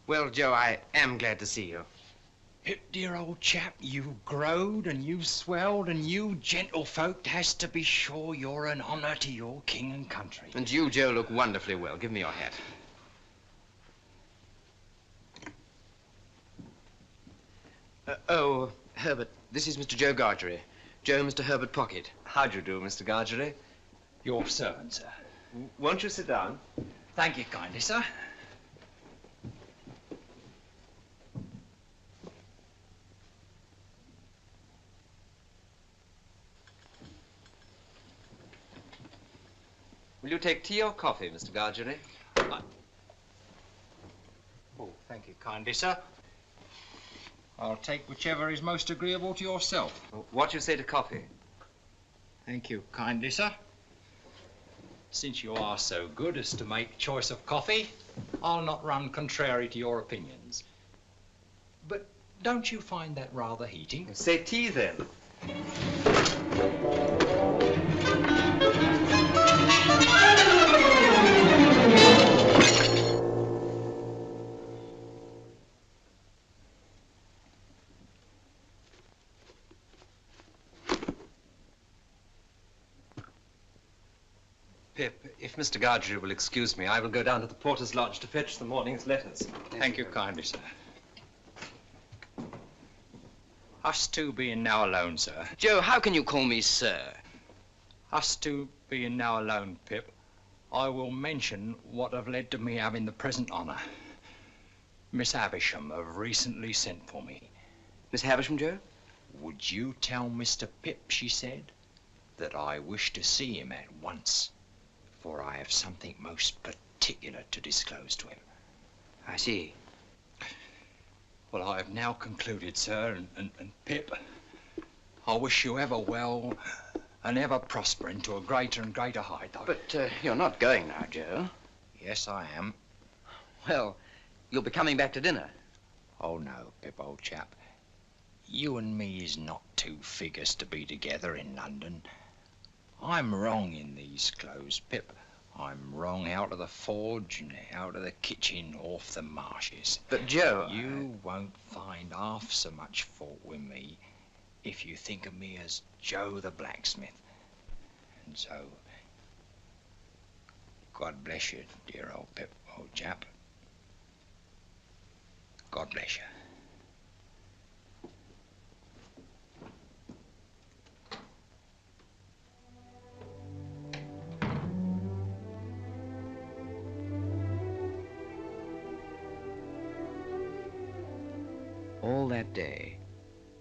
Well, Joe, I am glad to see you. Pip, dear old chap, you've growed and you've swelled, and you gentlefolk has to be sure you're an honour to your king and country. And you, Joe, look wonderfully well. Give me your hat. Oh, Herbert, this is Mr. Joe Gargery. Joe, Mr. Herbert Pocket. How do you do, Mr. Gargery? Your servant, sir. Won't you sit down? Thank you kindly, sir. Will you take tea or coffee, Mr. Gargery? Oh, thank you kindly, sir. I'll take whichever is most agreeable to yourself. What do you say to coffee? Thank you kindly, sir. Since you are so good as to make choice of coffee, I'll not run contrary to your opinions. But don't you find that rather heating? Say tea, then. Pip, if Mr. Gargery will excuse me, I will go down to the porter's lodge to fetch the morning's letters. Thank you kindly, sir. Us two being now alone, sir. Joe, how can you call me sir? Us two being now alone, Pip, I will mention what have led to me having the present honour. Miss Havisham have recently sent for me. Miss Havisham, Joe? Would you tell Mr. Pip, she said, that I wish to see him at once, for I have something most particular to disclose to him. I see. Well, I have now concluded, sir, and Pip, I wish you ever well and ever prospering to a greater and greater height. But you're not going now, Joe. Yes, I am. Well, you'll be coming back to dinner. Oh, no, Pip, old chap. You and me is not two figures to be together in London. I'm wrong in these clothes, Pip. I'm wrong out of the forge and out of the kitchen off the marshes. But, Joe... You won't find half so much fault with me if you think of me as Joe the blacksmith. And so, God bless you, dear old Pip. old chap. God bless you. All that day,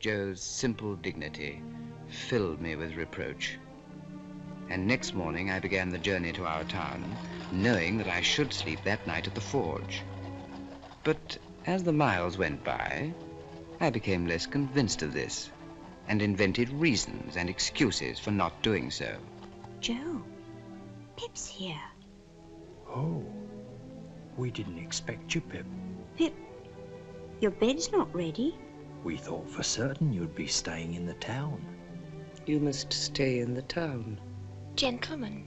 Joe's simple dignity filled me with reproach. And next morning I began the journey to our town, knowing that I should sleep that night at the forge. But as the miles went by, I became less convinced of this, and invented reasons and excuses for not doing so. Joe, Pip's here. Oh, we didn't expect you, Pip. Pip, your bed's not ready. We thought for certain you'd be staying in the town. You must stay in the town. Gentlemen,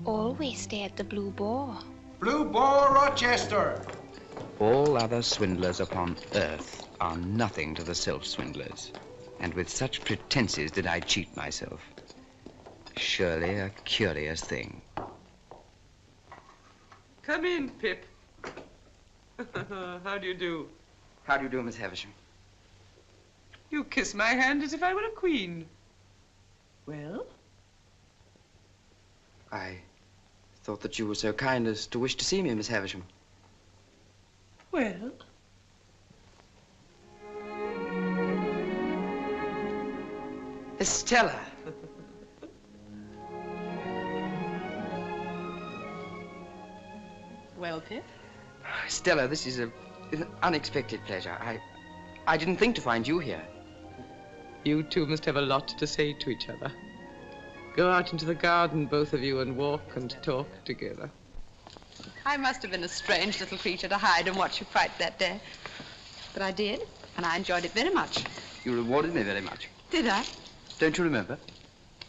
always stay at the Blue Boar. Blue Boar, Rochester. All other swindlers upon earth are nothing to the self-swindlers. And with such pretenses did I cheat myself. Surely a curious thing. Come in, Pip. How do you do? How do you do, Miss Havisham? You kiss my hand as if I were a queen. Well? I thought that you were so kind as to wish to see me, Miss Havisham. Well? Estella. Well, Pip? Stella, this is an unexpected pleasure. I didn't think to find you here. You two must have a lot to say to each other. Go out into the garden, both of you, and walk and talk together. I must have been a strange little creature to hide and watch you fight that day. But I did, and I enjoyed it very much. You rewarded me very much. Did I? Don't you remember?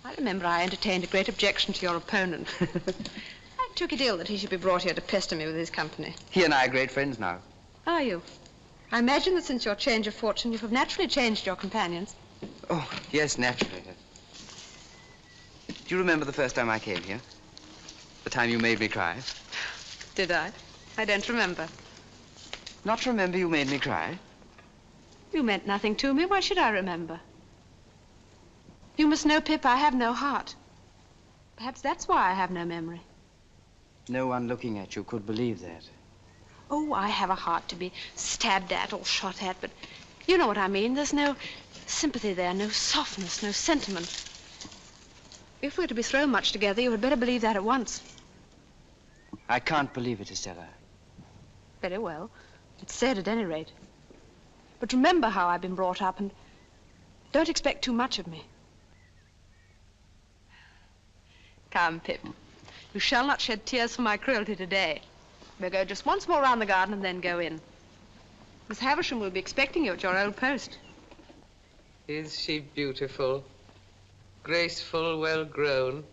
I remember I entertained a great objection to your opponent. I took it ill that he should be brought here to pester me with his company. He and I are great friends now. Are you? I imagine that since your change of fortune, you have naturally changed your companions. Oh, yes, naturally. Do you remember the first time I came here? The time you made me cry? Did I? I don't remember. Not remember you made me cry? You meant nothing to me. Why should I remember? You must know, Pip, I have no heart. Perhaps that's why I have no memory. No one looking at you could believe that. Oh, I have a heart to be stabbed at or shot at, but you know what I mean. There's no sympathy there, no softness, no sentiment. If we're to be thrown much together, you had better believe that at once. I can't believe it, Estella. Very well. It's said at any rate. But remember how I've been brought up, and don't expect too much of me. Come, Pip. You shall not shed tears for my cruelty today. We'll go just once more round the garden and then go in. Miss Havisham will be expecting you at your old post. Is she beautiful? Graceful, well-grown.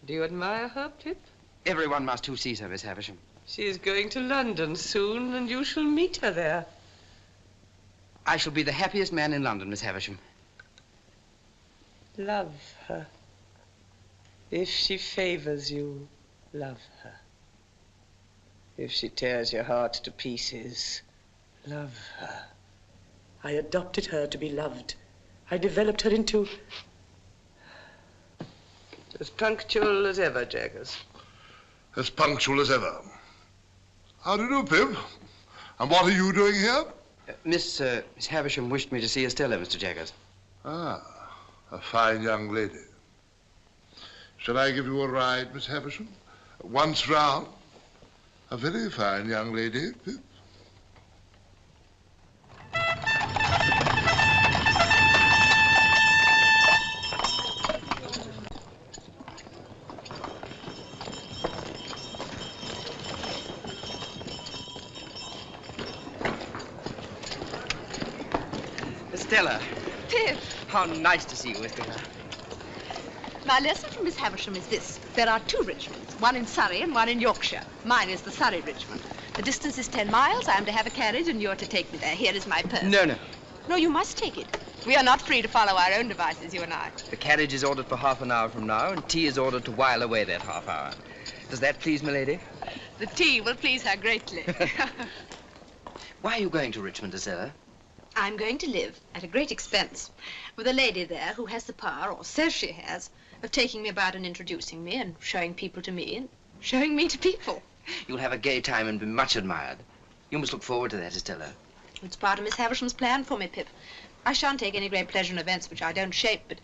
Do you admire her, Pip? Everyone must who sees her, Miss Havisham. She is going to London soon, and you shall meet her there. I shall be the happiest man in London, Miss Havisham. Love her. If she favors you, love her. If she tears your heart to pieces, love her. I adopted her to be loved. I developed her into... as punctual as ever, Jaggers. As punctual as ever. How do you do, Pip? And what are you doing here? Miss Havisham wished me to see Estella, Mr. Jaggers. Ah, a fine young lady. Shall I give you a ride, Miss Havisham? Once round. A very fine young lady, Pip. Estella. Pip. How nice to see you, Estella. My lesson from Miss Havisham is this. There are two Richmonds, one in Surrey and one in Yorkshire. Mine is the Surrey Richmond. The distance is 10 miles. I am to have a carriage and you're to take me there. Here is my purse. No. No, you must take it. We are not free to follow our own devices, you and I. The carriage is ordered for half an hour from now, and tea is ordered to while away that half hour. Does that please, milady? The tea will please her greatly. Why are you going to Richmond, Estella? I'm going to live, at a great expense, with a lady there who has the power, or says she has, of taking me about and introducing me and showing people to me and showing me to people. You'll have a gay time and be much admired. You must look forward to that, Estella. It's part of Miss Havisham's plan for me, Pip. I shan't take any great pleasure in events which I don't shape, but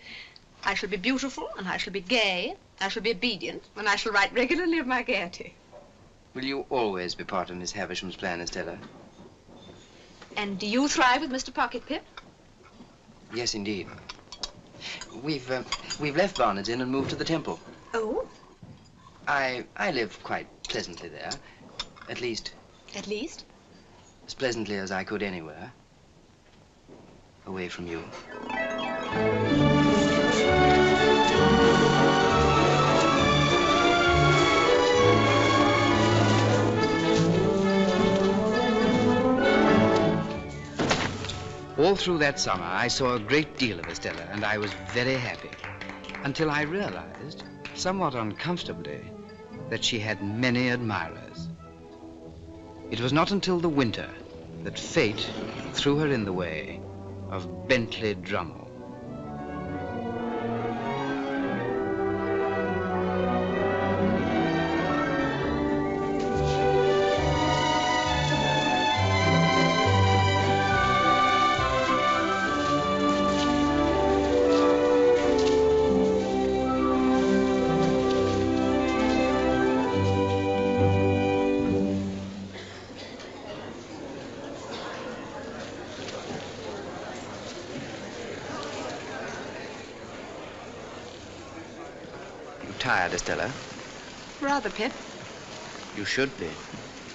I shall be beautiful, and I shall be gay, I shall be obedient, and I shall write regularly of my gaiety. Will you always be part of Miss Havisham's plan, Estella? And do you thrive with Mr. Pocket, Pip? Yes, indeed. We've left Barnard's Inn and moved to the Temple. Oh? I live quite pleasantly there. At least... At least? As pleasantly as I could anywhere. Away from you. All through that summer, I saw a great deal of Estella, and I was very happy. Until I realized, somewhat uncomfortably, that she had many admirers. It was not until the winter that fate threw her in the way of Bentley Drummle. Tired, Estella? Rather, Pip. You should be.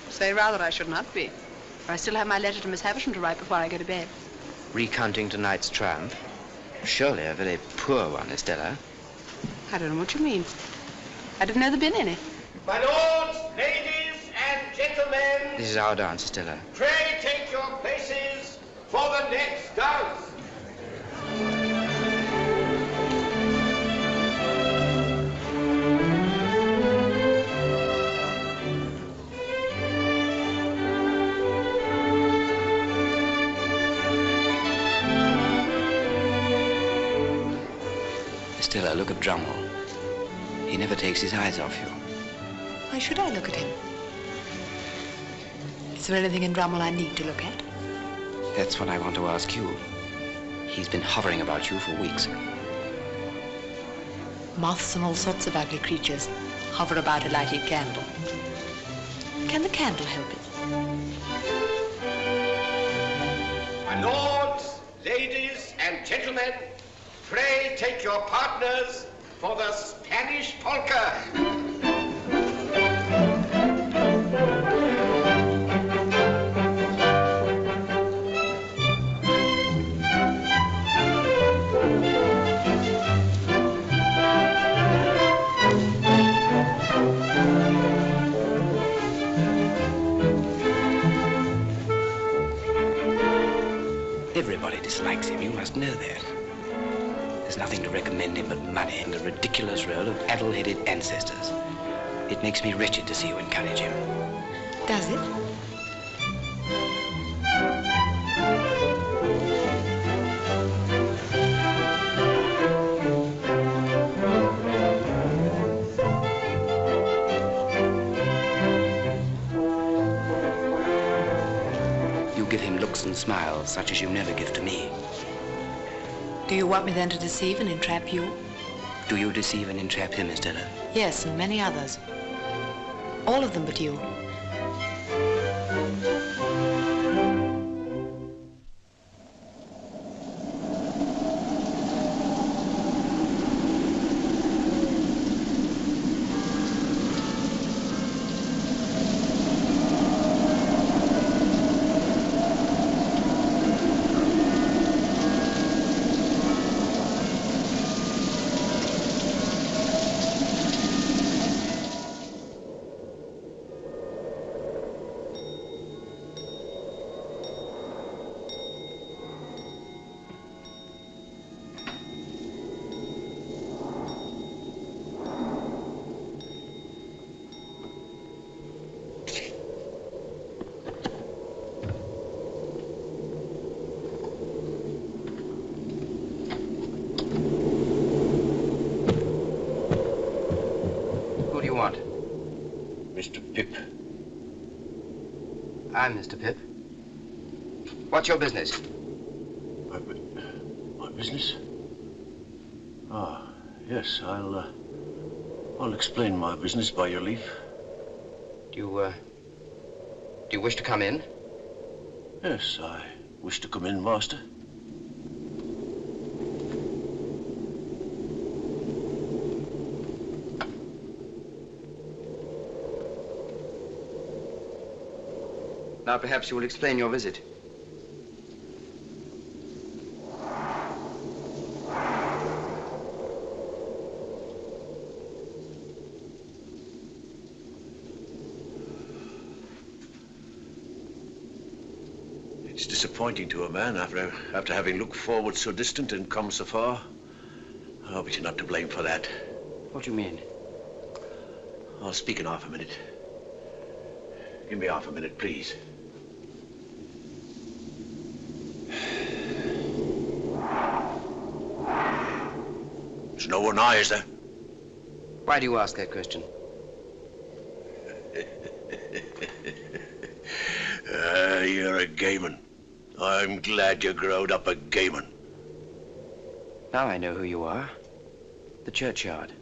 Say rather I should not be. For I still have my letter to Miss Havisham to write before I go to bed. Recounting tonight's triumph? Surely a very poor one, Estella. I don't know what you mean. I didn't know there'd been any. My lords, ladies, and gentlemen, This is our dance, Estella. pray take your places for the next dance. Estella, look at Drummle. He never takes his eyes off you. Why should I look at him? Is there anything in Drummle I need to look at? That's what I want to ask you. He's been hovering about you for weeks. Moths and all sorts of ugly creatures hover about a lighted candle. Can the candle help it? My lords, ladies, and gentlemen, pray take your partners for the Spanish polka. Everybody dislikes him, you must know that. There's nothing to recommend him but money and a ridiculous row of addle-headed ancestors. It makes me wretched to see you encourage him. Does it? You give him looks and smiles such as you never give to me. Do you want me then to deceive and entrap you? Do you deceive and entrap him, Estella? Yes, and many others. All of them but you. want? Mr. Pip. I'm Mr. Pip. What's your business? My business? Ah, yes, I'll explain my business by your leave. Do you wish to come in? Yes, I wish to come in, master. Now perhaps you will explain your visit. It's disappointing to a man after having looked forward so distant and come so far. Oh, but you're not to blame for that. What do you mean? I'll speak in half a minute. Give me half a minute, please. There's no one nigh, is there? Why do you ask that question? You're a gayman. I'm glad you growed up a gayman. Now I know who you are. The churchyard.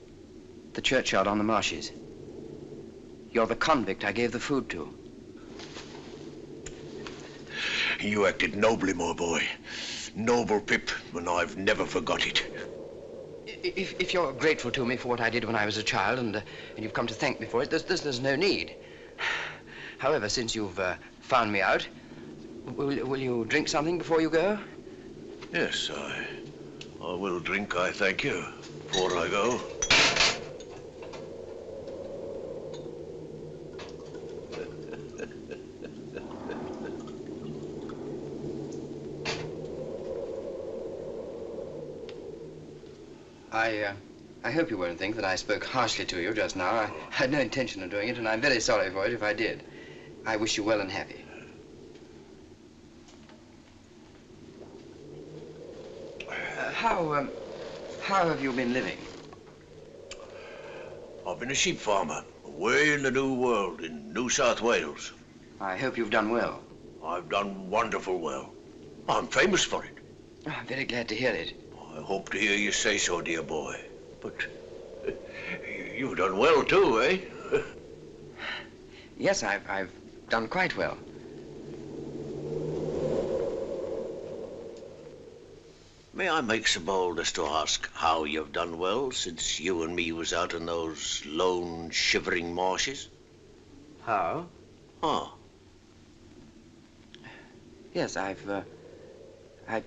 The churchyard on the marshes. You're the convict I gave the food to. You acted nobly, my boy. Noble, Pip, and I've never forgot it. If you're grateful to me for what I did when I was a child, and you've come to thank me for it, there's no need. However, since you've found me out, will you drink something before you go? Yes, I will drink, I thank you, before I go. I hope you won't think that I spoke harshly to you just now. I had no intention of doing it, and I'm very sorry for it if I did. I wish you well and happy. How have you been living? I've been a sheep farmer, away in the New World, in New South Wales. I hope you've done well. I've done wonderful well. I'm famous for it. Oh, I'm very glad to hear it. I hope to hear you say so, dear boy. But you've done well too, eh? Yes, I've done quite well. May I make so bold as to ask how you've done well since you and me was out in those lone, shivering marshes? How? Oh. Yes, I've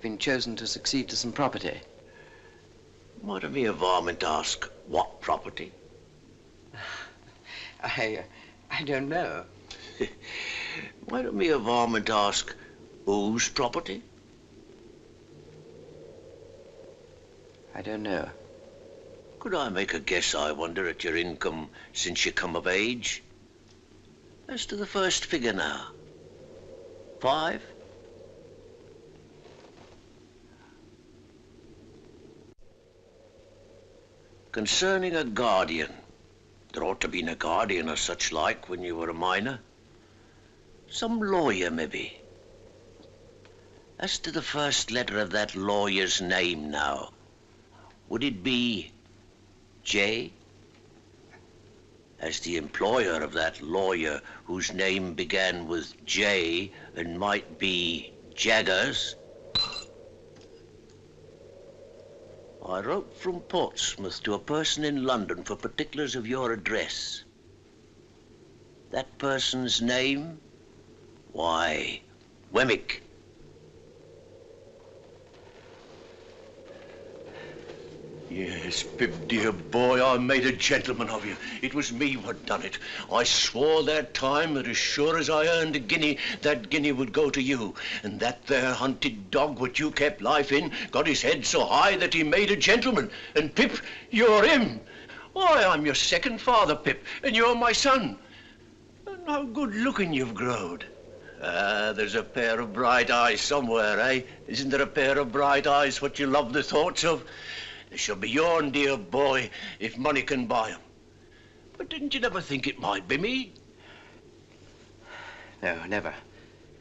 been chosen to succeed to some property. Might I be a varmint ask what property? I don't know. Might I be a varmint ask whose property? I don't know. Could I make a guess, I wonder, at your income since you come of age? As to the first figure now. 5? Concerning a guardian. There ought to be a guardian or such like when you were a minor. Some lawyer, maybe. As to the first letter of that lawyer's name now, would it be J? As the employer of that lawyer whose name began with J and might be Jaggers, I wrote from Portsmouth to a person in London for particulars of your address. That person's name? Why, Wemmick. Yes, Pip, dear boy, I made a gentleman of you. It was me what done it. I swore that time that as sure as I earned a guinea, that guinea would go to you. And that there hunted dog what you kept life in got his head so high that he made a gentleman. And Pip, you're him. Why, I'm your second father, Pip, and you're my son. And how good looking you've growed. Ah, there's a pair of bright eyes somewhere, eh? Isn't there a pair of bright eyes what you love the thoughts of? They shall be yourn, dear boy, if money can buy 'em. But didn't you never think it might be me? No, never.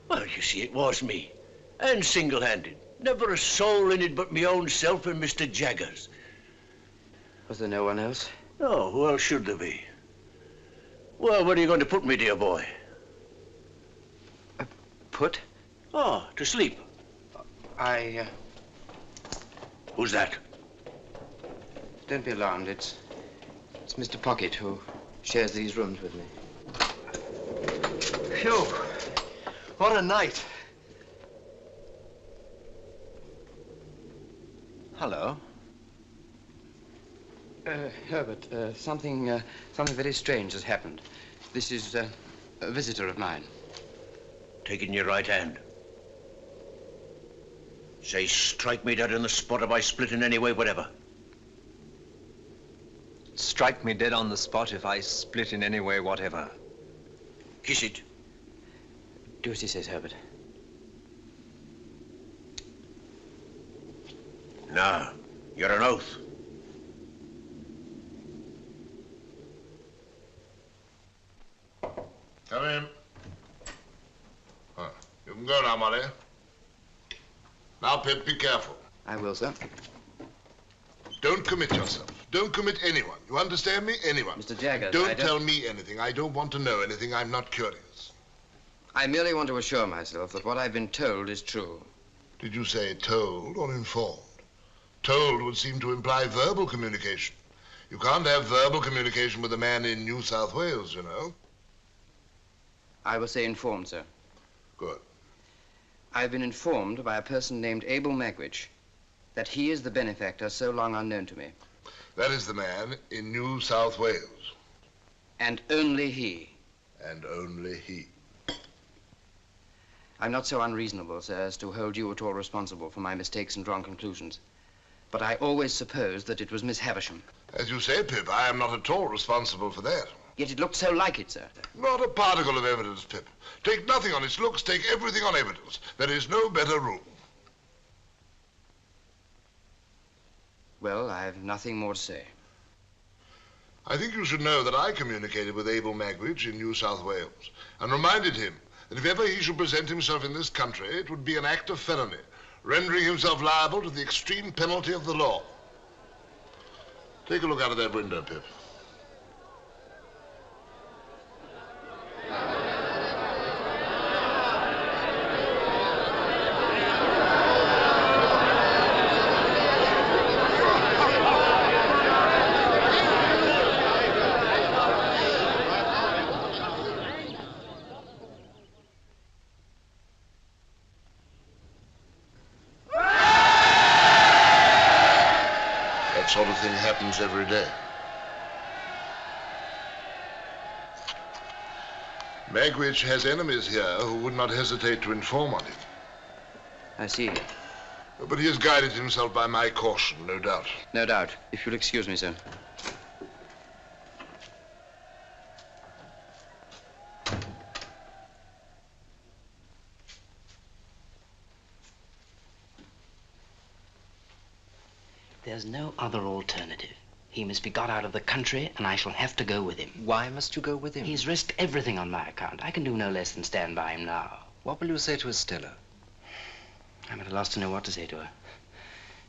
Well, you see, it was me. And single-handed. Never a soul in it but me own self and Mr. Jaggers. Was there no one else? No, who else should there be? Well, where are you going to put me, dear boy? Put? Oh, to sleep. Who's that? Don't be alarmed. It's Mr. Pocket, who shares these rooms with me. Phew. What a night. Hello. Herbert, something very strange has happened. This is a visitor of mine. Take it in your right hand. Say, strike me dead on the spot if I split in any way, whatever. Strike me dead on the spot if I split in any way, whatever. Kiss it. Do as he says, Herbert. No, you're an oath. Come in. You can go now, Molly. Now, Pip, be careful. I will, sir. Don't commit yourself. Don't commit anyone. You understand me? Anyone. Mr. Jaggers, Don't tell me anything. I don't want to know anything. I'm not curious. I merely want to assure myself that what I've been told is true. Did you say told or informed? Told would seem to imply verbal communication. You can't have verbal communication with a man in New South Wales, you know. I will say informed, sir. Good. I've been informed by a person named Abel Magwitch that he is the benefactor so long unknown to me. That is the man in New South Wales. And only he. And only he. I'm not so unreasonable, sir, as to hold you at all responsible for my mistakes and wrong conclusions. But I always supposed that it was Miss Havisham. As you say, Pip, I am not at all responsible for that. Yet it looked so like it, sir. Not a particle of evidence, Pip. Take nothing on its looks, take everything on evidence. There is no better rule. Well, I've nothing more to say. I think you should know that I communicated with Abel Magwitch in New South Wales and reminded him that if ever he should present himself in this country, it would be an act of felony, rendering himself liable to the extreme penalty of the law. Take a look out of that window, Pip. That sort of thing happens every day. Magwitch has enemies here who would not hesitate to inform on him. I see. But he has guided himself by my caution, no doubt. No doubt. If you'll excuse me, sir. There's no other alternative. He must be got out of the country, and I shall have to go with him. Why must you go with him? He's risked everything on my account. I can do no less than stand by him now. What will you say to Estella? I'm at a loss to know what to say to her.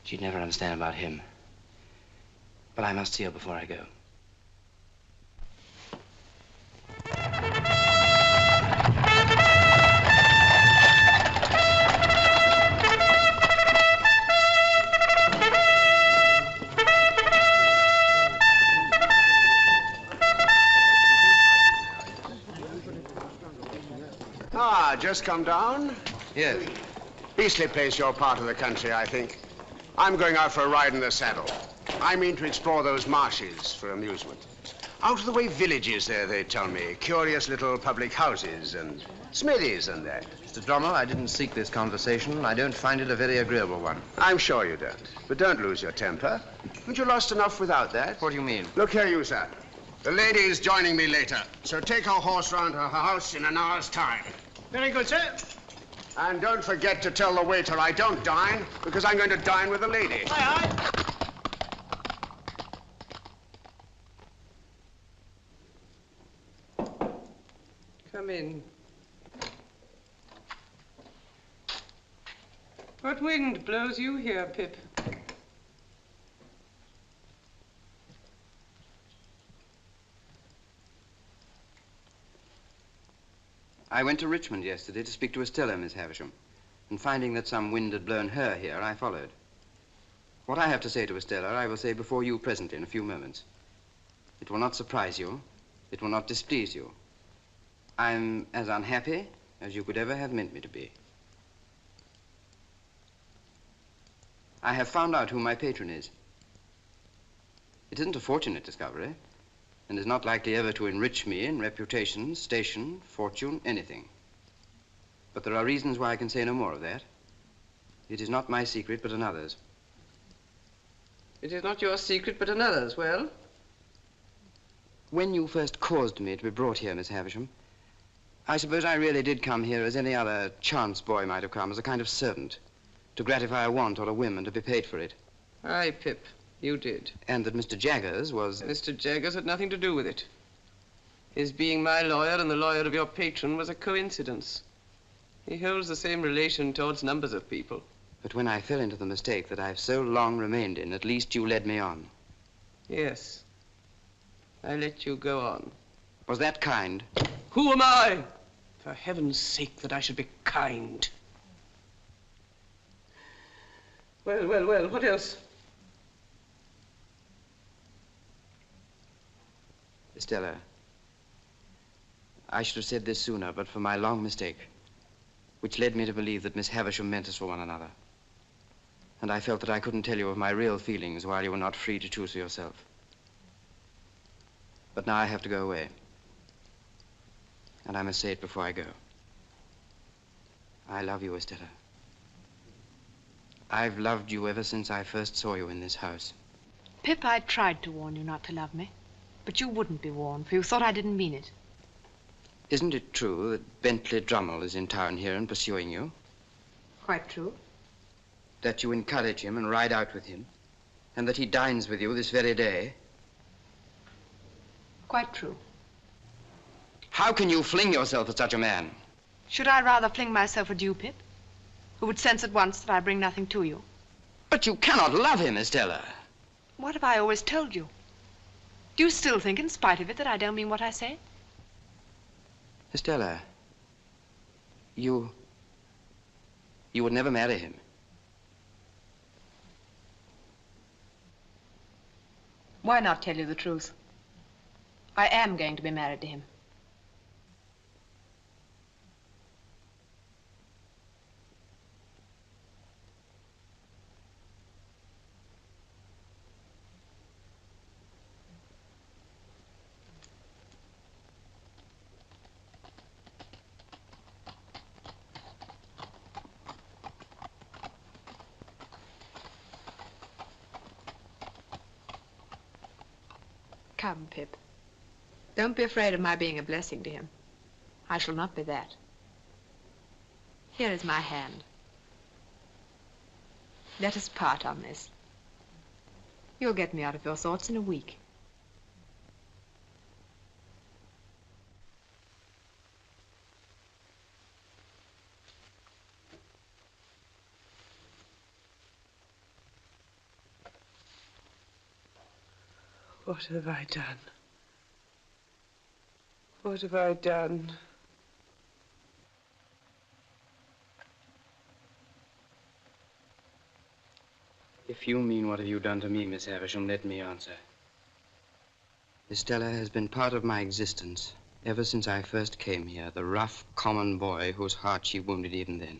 She'd never understand about him. But I must see her before I go. Ah, just come down? Yes. Beastly place, your part of the country, I think. I'm going out for a ride in the saddle. I mean to explore those marshes for amusement. Out of the way villages there, they tell me. Curious little public houses and smithies and that. Mr. Drommel, I didn't seek this conversation. I don't find it a very agreeable one. I'm sure you don't. But don't lose your temper. Haven't you lost enough without that? What do you mean? Look here, you, sir. The lady is joining me later, so take her horse round to her house in an hour's time. Very good, sir. And don't forget to tell the waiter I don't dine, because I'm going to dine with the lady. Aye, aye. Come in. What wind blows you here, Pip? I went to Richmond yesterday to speak to Estella, Miss Havisham, and finding that some wind had blown her here, I followed. What I have to say to Estella, I will say before you presently in a few moments. It will not surprise you. It will not displease you. I'm as unhappy as you could ever have meant me to be. I have found out who my patron is. It isn't a fortunate discovery, and is not likely ever to enrich me in reputation, station, fortune, anything. But there are reasons why I can say no more of that. It is not my secret, but another's. It is not your secret, but another's. Well? When you first caused me to be brought here, Miss Havisham, I suppose I really did come here as any other chance boy might have come, as a kind of servant, to gratify a want or a whim and to be paid for it. Aye, Pip, you did. And that Mr. Jaggers was... Mr. Jaggers had nothing to do with it. His being my lawyer and the lawyer of your patron was a coincidence. He holds the same relation towards numbers of people. But when I fell into the mistake that I've so long remained in, at least you led me on. Yes. I let you go on. Was that kind? Who am I? For heaven's sake, that I should be kind. Well, well, well, what else? Estella, I should have said this sooner, but for my long mistake, which led me to believe that Miss Havisham meant us for one another. And I felt that I couldn't tell you of my real feelings while you were not free to choose for yourself. But now I have to go away. And I must say it before I go. I love you, Estella. I've loved you ever since I first saw you in this house. Pip, I tried to warn you not to love me. But you wouldn't be warned, for you thought I didn't mean it. Isn't it true that Bentley Drummel is in town here and pursuing you? Quite true. That you encourage him and ride out with him, and that he dines with you this very day? Quite true. How can you fling yourself at such a man? Should I rather fling myself at you, Pip, who would sense at once that I bring nothing to you? But you cannot love him, Estella. What have I always told you? Do you still think, in spite of it, that I don't mean what I say? Estella, you would never marry him. Why not tell you the truth? I am going to be married to him. Come, Pip. Don't be afraid of my being a blessing to him. I shall not be that. Here is my hand. Let us part on this. You'll get me out of your thoughts in a week. What have I done? What have I done? If you mean what have you done to me, Miss Havisham, let me answer. Estella has been part of my existence ever since I first came here, the rough, common boy whose heart she wounded even then.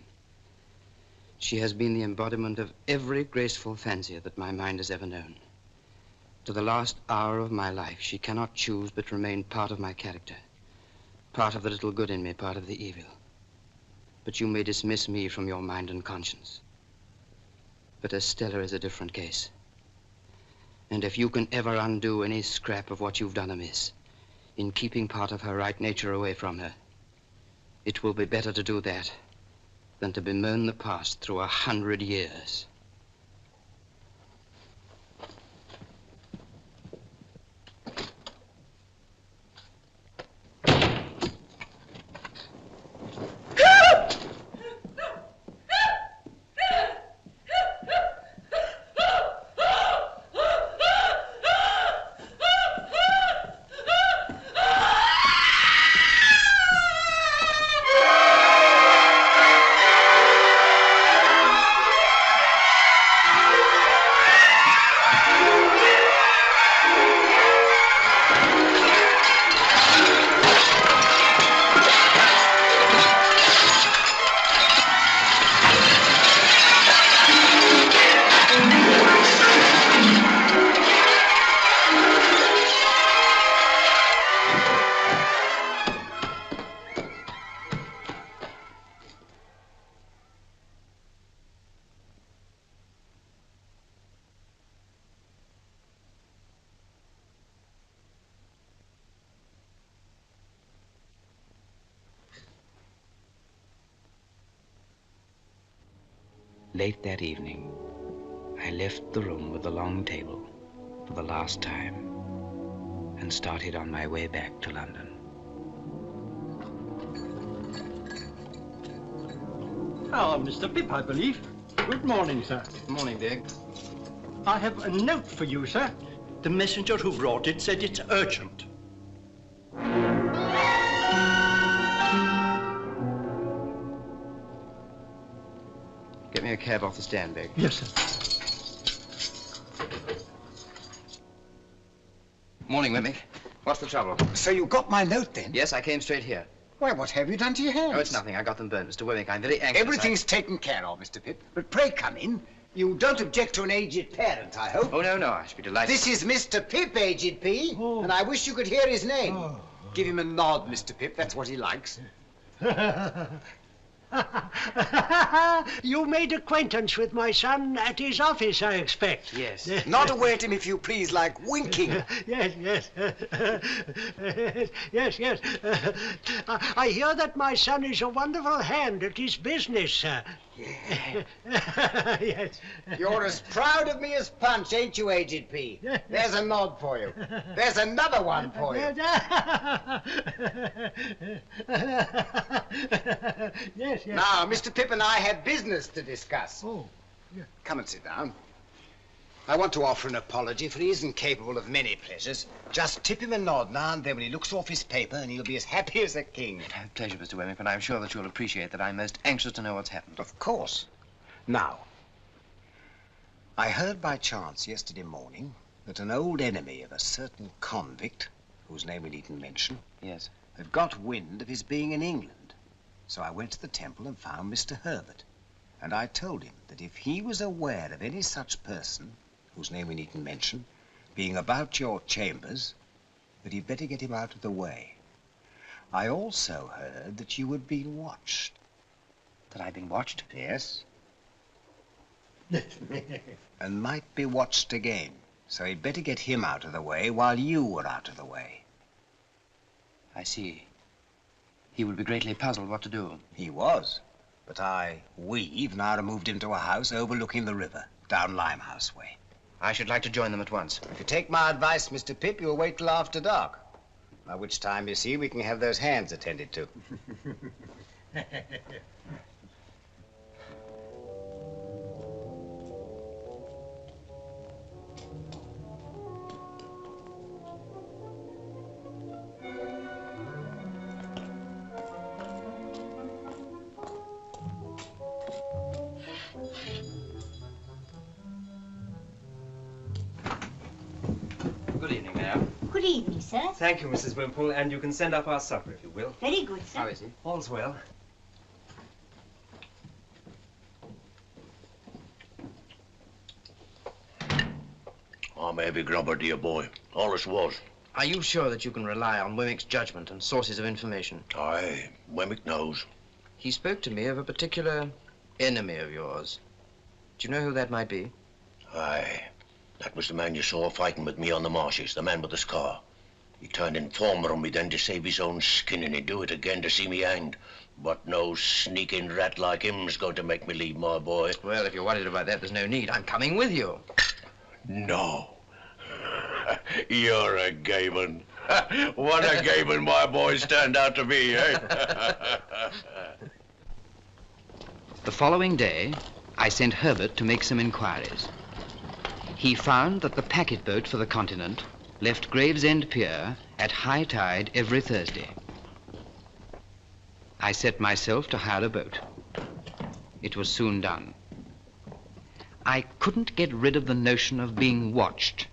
She has been the embodiment of every graceful fancy that my mind has ever known. To the last hour of my life, she cannot choose but remain part of my character, part of the little good in me, part of the evil. But you may dismiss me from your mind and conscience. But Estella is a different case. And if you can ever undo any scrap of what you've done amiss, in keeping part of her right nature away from her, it will be better to do that than to bemoan the past through 100 years. Late that evening, I left the room with the long table for the last time and started on my way back to London. Ah, Mr. Pip, I believe. Good morning, sir. Good morning, Dick. I have a note for you, sir. The messenger who brought it said it's urgent. Get me a cab off the stand, Dick. Yes, sir. Morning, Wemmick. What's the trouble? So you got my note, then? Yes, I came straight here. Why, what have you done to your hands? Oh, it's nothing. I got them burned, Mr. Wemmick. I'm very anxious. Everything's taken care of, Mr. Pip. But pray come in. You don't object to an aged parent, I hope? Oh, no, I should be delighted. This is Mr. Pip, Aged P, and I wish you could hear his name. Give him a nod, Mr. Pip. That's what he likes. You made acquaintance with my son at his office, I expect. Yes. Nod away at him, if you please, like winking. Yes. Yes. I hear that my son is a wonderful hand at his business, sir. Yes. You're as proud of me as Punch, ain't you, Aged P? There's a nod for you. There's another one for you. Yes. Now, Mr. Pip and I have business to discuss. Oh, yeah. Come and sit down. I want to offer an apology, for he isn't capable of many pleasures. Just tip him a nod now and then when he looks off his paper, and he'll be as happy as a king. Pleasure, Mr. Wemmick, and I'm sure that you'll appreciate that I'm most anxious to know what's happened. Of course. Now, I heard by chance yesterday morning that an old enemy of a certain convict, whose name we needn't mention, yes, had got wind of his being in England. So I went to the temple and found Mr. Herbert, and I told him that if he was aware of any such person, whose name we needn't mention, being about your chambers, that he'd better get him out of the way. I also heard that you had been watched. That I'd been watched? Yes. And might be watched again, so he'd better get him out of the way while you were out of the way. I see. He would be greatly puzzled what to do. He was, but we've now removed him to a house overlooking the river, down Limehouse way. I should like to join them at once. If you take my advice, Mr. Pip, you'll wait till after dark. By which time, you see, we can have those hands attended to. Good evening, ma'am. Good evening, sir. Thank you, Mrs. Wimple, and you can send up our supper, if you will. Very good, sir. How is he? All's well. I'm a heavy grubber, dear boy. Always was. Are you sure that you can rely on Wemmick's judgment and sources of information? Aye, Wemmick knows. He spoke to me of a particular enemy of yours. Do you know who that might be? Aye. That was the man you saw fighting with me on the marshes, the man with the scar. He turned informer on me then to save his own skin, and he'd do it again to see me hanged. But no sneaking rat like him's going to make me leave, my boy. Well, if you're worried about that, there's no need. I'm coming with you. No. You're a gay one. What a gay one my boys turned out to be, eh? The following day, I sent Herbert to make some inquiries. He found that the packet boat for the continent left Gravesend Pier at high tide every Thursday. I set myself to hire a boat. It was soon done. I couldn't get rid of the notion of being watched,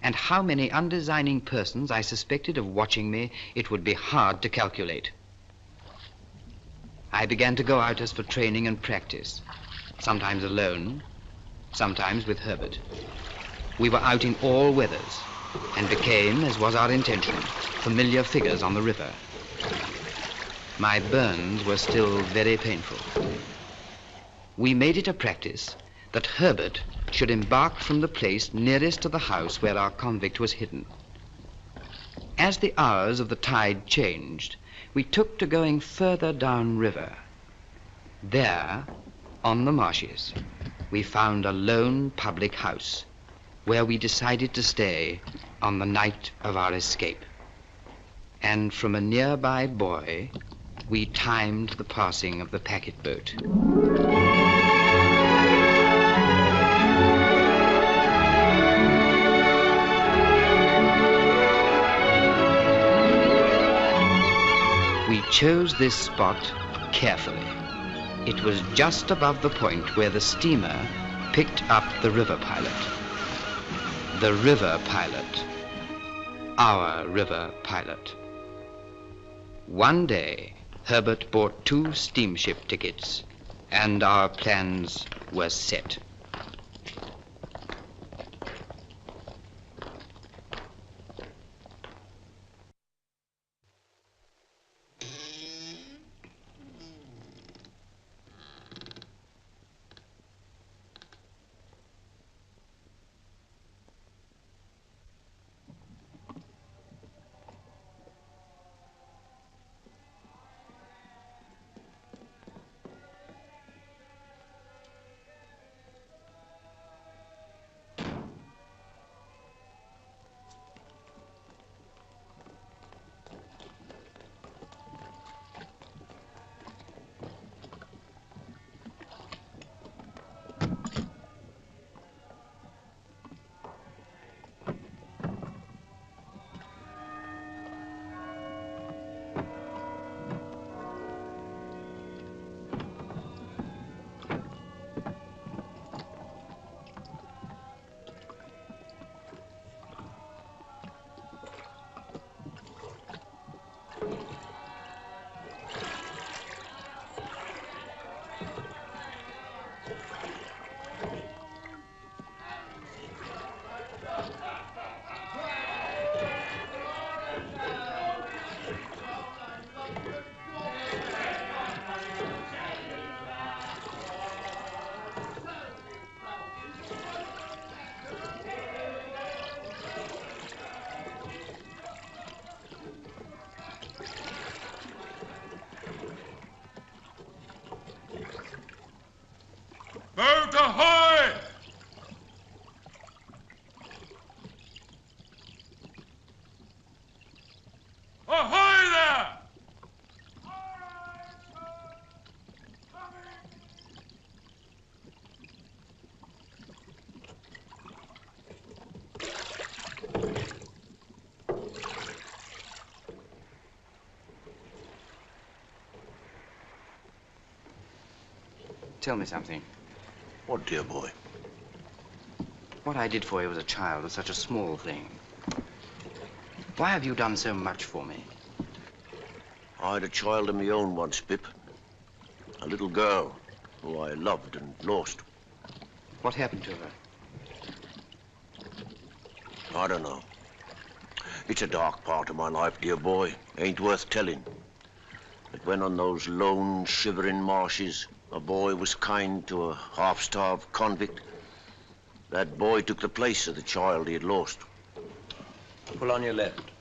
and how many undesigning persons I suspected of watching me, it would be hard to calculate. I began to go out as for training and practice, sometimes alone, sometimes with Herbert. We were out in all weathers and became, as was our intention, familiar figures on the river. My burns were still very painful. We made it a practice that Herbert should embark from the place nearest to the house where our convict was hidden. As the hours of the tide changed, we took to going further down river. There, on the marshes, we found a lone public house where we decided to stay on the night of our escape. And from a nearby buoy, we timed the passing of the packet boat. We chose this spot carefully. It was just above the point where the steamer picked up the river pilot. The river pilot. Our river pilot. One day, Herbert bought 2 steamship tickets, and our plans were set. Boat ahoy! Ahoy there! Tell me something. What, dear boy? What I did for you as a child was such a small thing. Why have you done so much for me? I had a child of my own once, Pip. A little girl who I loved and lost. What happened to her? I don't know. It's a dark part of my life, dear boy. Ain't worth telling. But when on those lone, shivering marshes, a boy was kind to a half-starved convict, that boy took the place of the child he had lost. Pull on your left.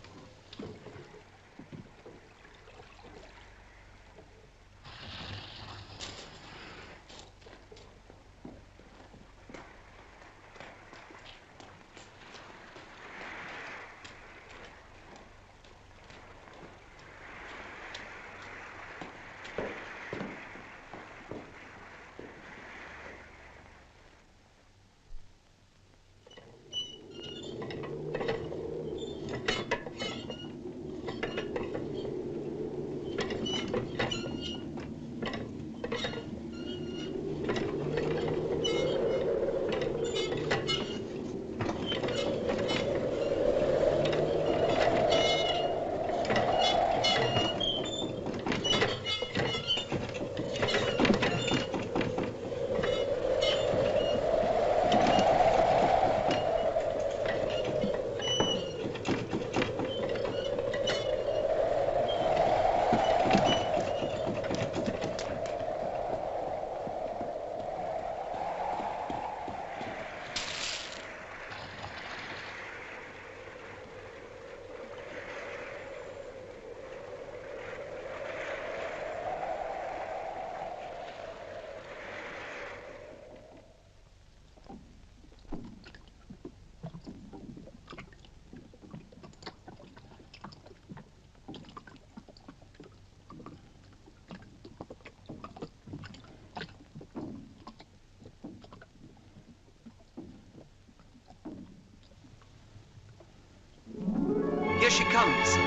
comes.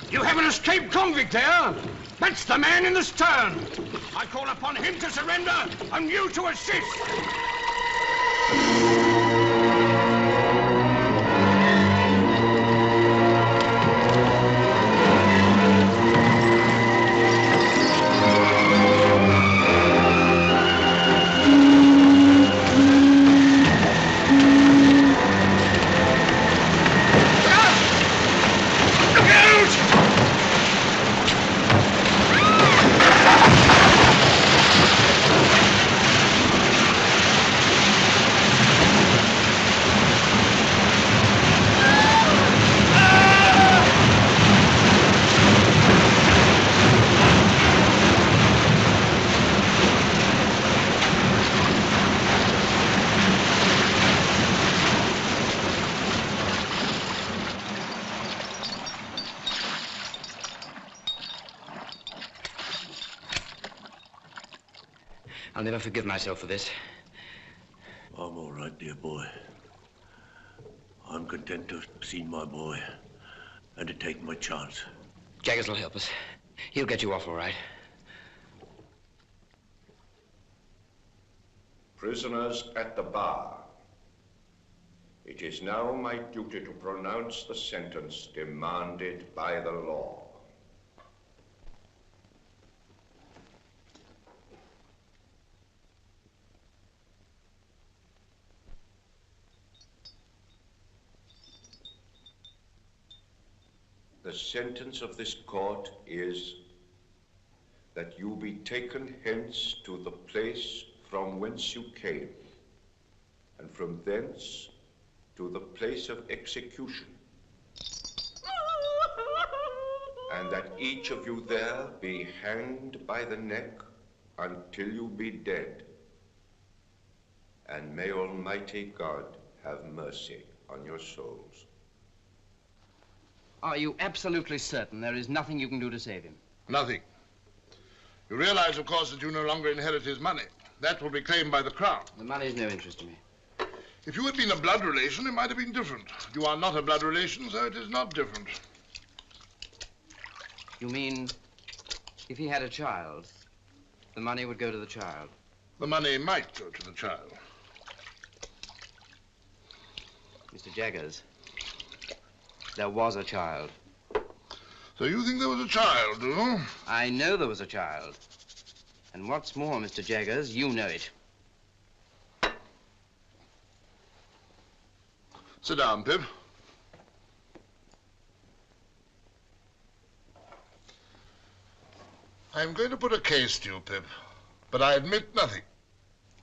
You have an escaped convict there. That's the man in the stern. I call upon him to surrender and you to assist. I'll never forgive myself for this. I'm all right, dear boy. I'm content to have seen my boy and to take my chance. Jaggers will help us. He'll get you off all right. Prisoners at the bar. It is now my duty to pronounce the sentence demanded by the law. The sentence of this court is that you be taken hence to the place from whence you came, and from thence to the place of execution, and that each of you there be hanged by the neck until you be dead. And may Almighty God have mercy on your souls. Are you absolutely certain there is nothing you can do to save him? Nothing. You realize, of course, that you no longer inherit his money. That will be claimed by the crown. The money's no interest to me. If you had been a blood relation, it might have been different. You are not a blood relation, so it is not different. You mean if he had a child, the money would go to the child? The money might go to the child. Mr. Jaggers, there was a child. So you think there was a child, do you? I know there was a child. And what's more, Mr. Jaggers, you know it. Sit down, Pip. I'm going to put a case to you, Pip, but I admit nothing.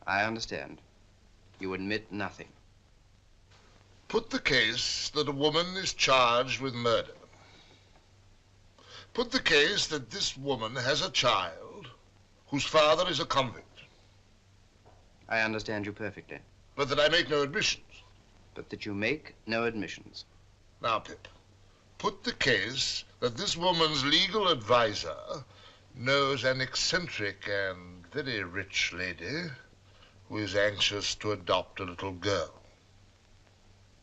I understand. You admit nothing. Put the case that a woman is charged with murder. Put the case that this woman has a child whose father is a convict. I understand you perfectly. But that I make no admissions. But that you make no admissions. Now, Pip, Put the case that this woman's legal advisor knows an eccentric and very rich lady who is anxious to adopt a little girl.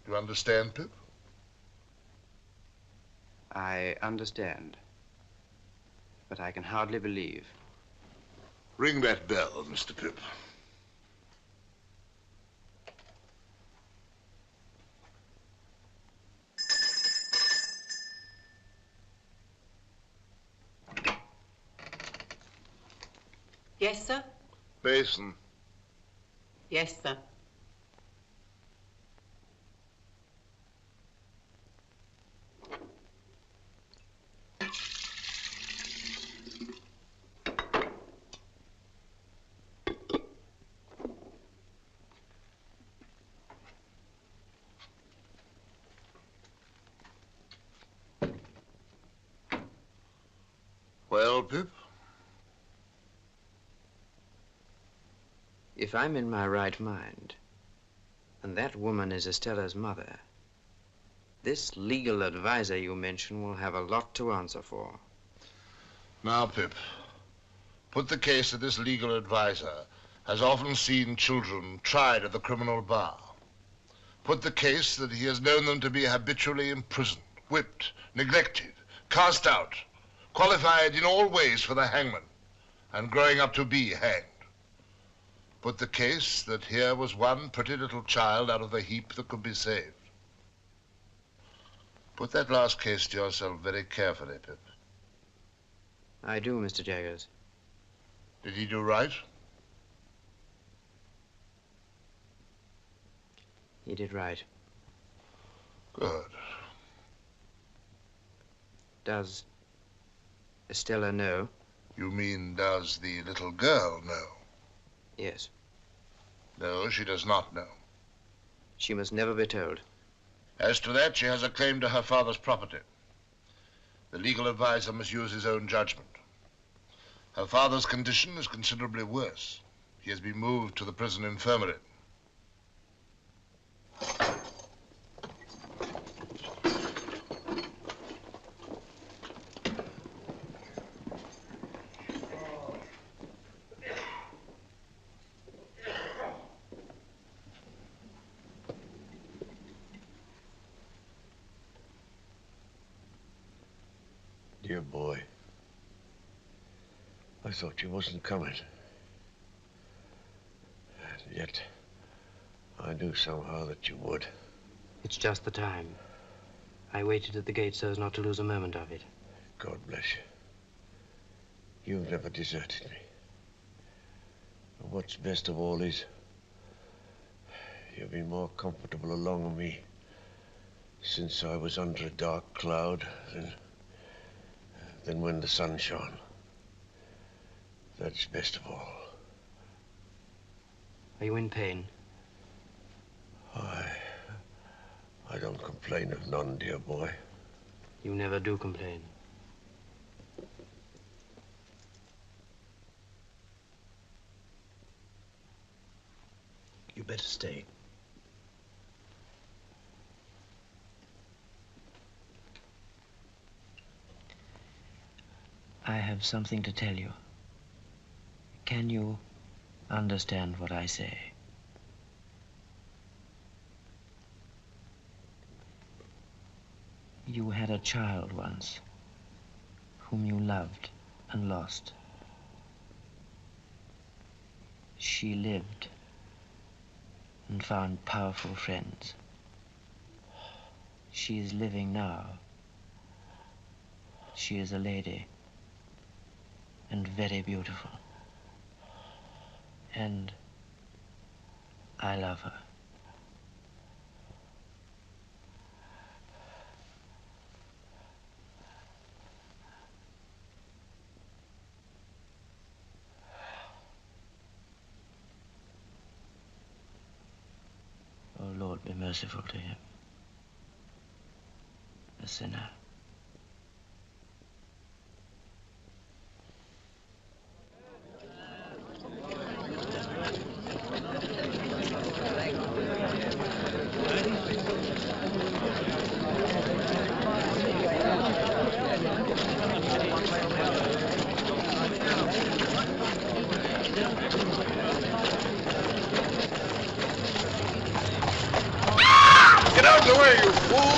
Do you understand, Pip? I understand. But I can hardly believe. Ring that bell, Mr. Pip. Yes, sir? Basin. Yes, sir. Well, Pip? If I'm in my right mind, and that woman is Estella's mother, this legal advisor you mention will have a lot to answer for. Now, Pip, put the case that this legal advisor has often seen children tried at the criminal bar. Put the case that he has known them to be habitually imprisoned, whipped, neglected, cast out, qualified in all ways for the hangman, and growing up to be hanged. Put the case that here was one pretty little child out of the heap that could be saved. Put that last case to yourself very carefully, Pip. I do, Mr. Jaggers. Did he do right? He did right. Good. Does Estella know? You mean, does the little girl know? Yes. No, she does not know. She must never be told. As to that, she has a claim to her father's property. The legal advisor must use his own judgment. Her father's condition is considerably worse. He has been moved to the prison infirmary. Dear boy, I thought you wasn't coming. And yet, I knew somehow that you would. It's just the time. I waited at the gate so as not to lose a moment of it. God bless you. You've never deserted me. And what's best of all is, you've been more comfortable along with me since I was under a dark cloud than when the sun shone. That's best of all. Are you in pain? I don't complain of none, dear boy. You never do complain. You better stay. I have something to tell you. Can you understand what I say? You had a child once, whom you loved and lost. She lived and found powerful friends. She is living now. She is a lady and very beautiful. And I love her. Oh, Lord, be merciful to him, a sinner. away, you fool!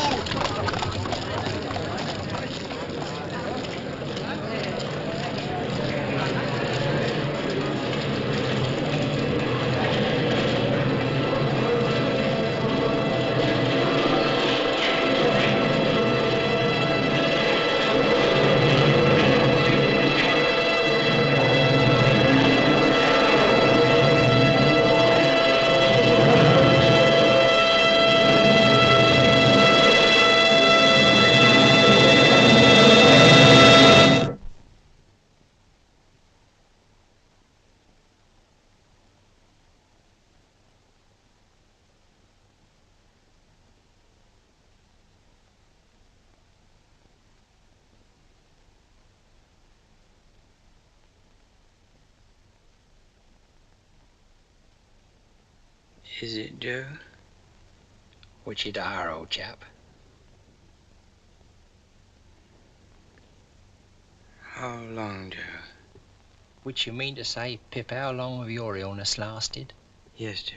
Is it, Joe? Which it are, old chap? How long, Joe? Which you mean to say, Pip, how long have your illness lasted? Yes, Joe.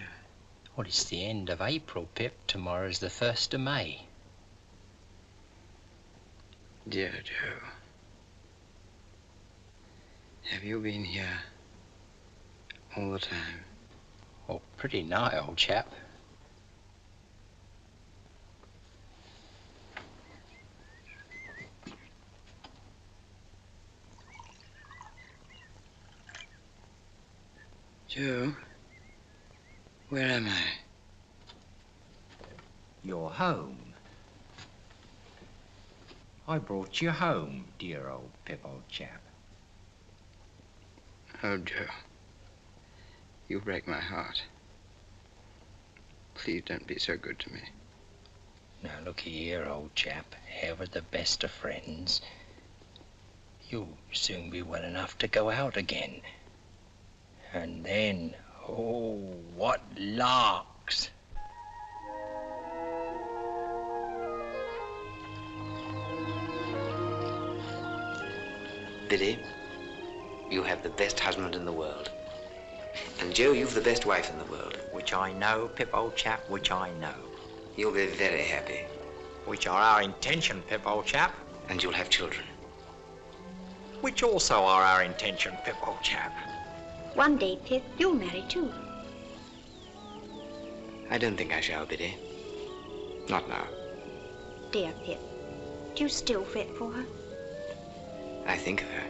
Well, it's the end of April, Pip. Tomorrow's the 1st of May. Dear Joe, have you been here all the time? Oh, pretty nigh, old chap. Joe, where am I? You're home. I brought you home, dear old Pip, old chap. Oh, Joe, you break my heart. Please don't be so good to me. Now, look here, old chap. Ever the best of friends. You'll soon be well enough to go out again. And then, oh, what larks! Billy, you have the best husband in the world. And Joe, you've the best wife in the world. Which I know, Pip, old chap, which I know. You'll be very happy. Which are our intention, Pip, old chap. And you'll have children. Which also are our intention, Pip, old chap. One day, Pip, you'll marry too. I don't think I shall, Biddy. Not now. Dear Pip, do you still fret for her? I think of her.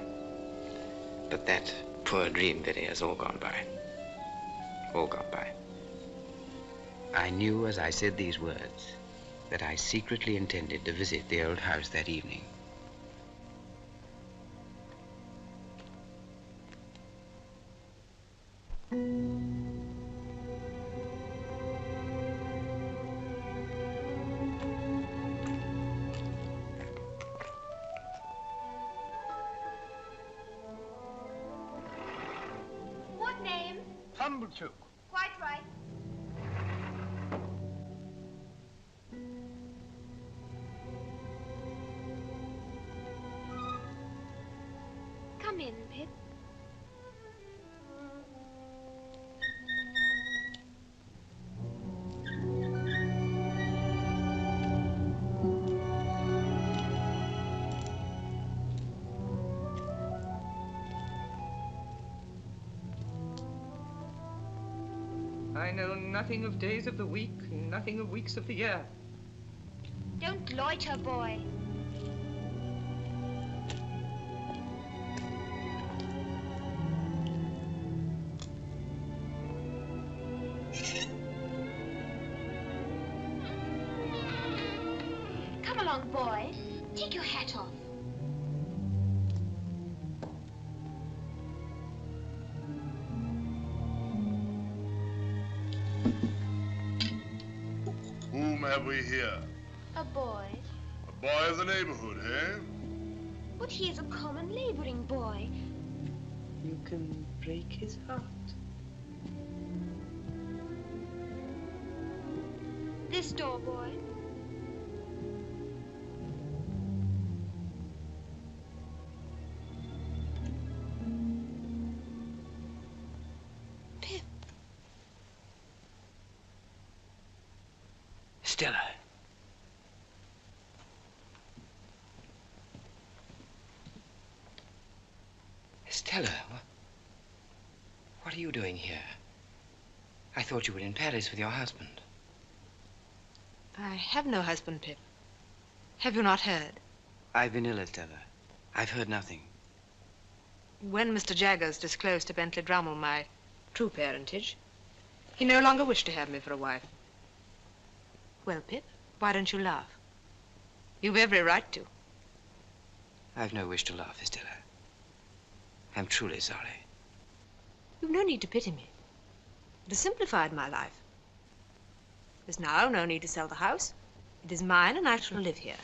But that poor dream, Biddy, has all gone by. All gone by. I knew as I said these words that I secretly intended to visit the old house that evening. What name? Pumblechook. Quite right. Come in, Pip. I know nothing of days of the week, nothing of weeks of the year. Don't loiter, boy. Come along, boy. Take your hat off. Whom have we here? A boy. A boy of the neighborhood, eh? But he is a common laboring boy. You can break his heart. This door, boy. Stella, Stella, what are you doing here? I thought you were in Paris with your husband. I have no husband, Pip. Have you not heard? I've been ill, Stella. I've heard nothing. When Mr. Jaggers disclosed to Bentley Drummle my true parentage, he no longer wished to have me for a wife. Well, Pip, why don't you laugh? You've every right to. I've no wish to laugh, Stella. I'm truly sorry. You've no need to pity me. It has simplified my life. There's now no need to sell the house. It is mine, and I shall live here.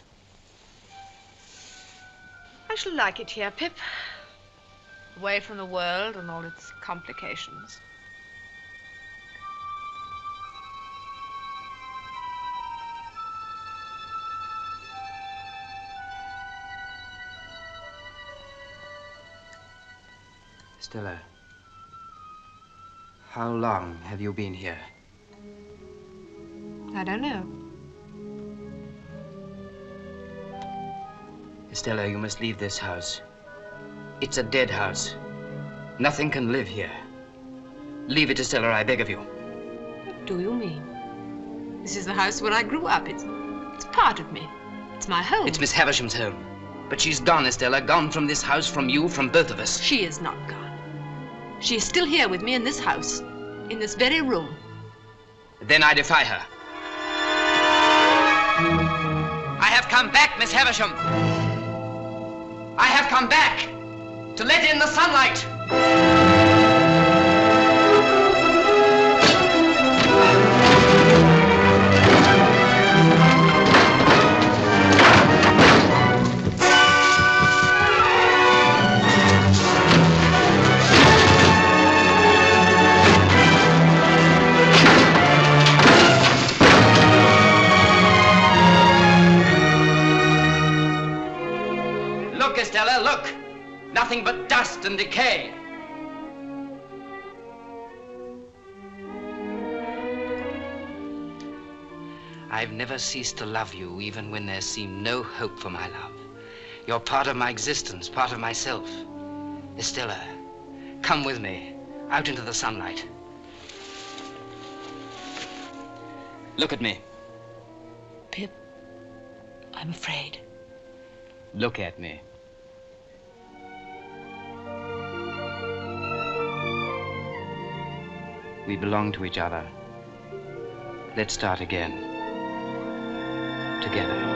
I shall like it here, Pip. Away from the world and all its complications. Stella, how long have you been here? I don't know. Stella, you must leave this house. It's a dead house. Nothing can live here. Leave it, Stella, I beg of you. What do you mean? This is the house where I grew up. It's part of me. It's my home. It's Miss Havisham's home. But she's gone, Stella, gone from this house, from you, from both of us. She is not gone. She is still here with me in this house, in this very room. Then I defy her. I have come back, Miss Havisham. I have come back to let in the sunlight. Stella, look! Nothing but dust and decay. I've never ceased to love you, even when there seemed no hope for my love. You're part of my existence, part of myself. Estella, come with me, out into the sunlight. Look at me. Pip, I'm afraid. Look at me. We belong to each other. Let's start again. Together.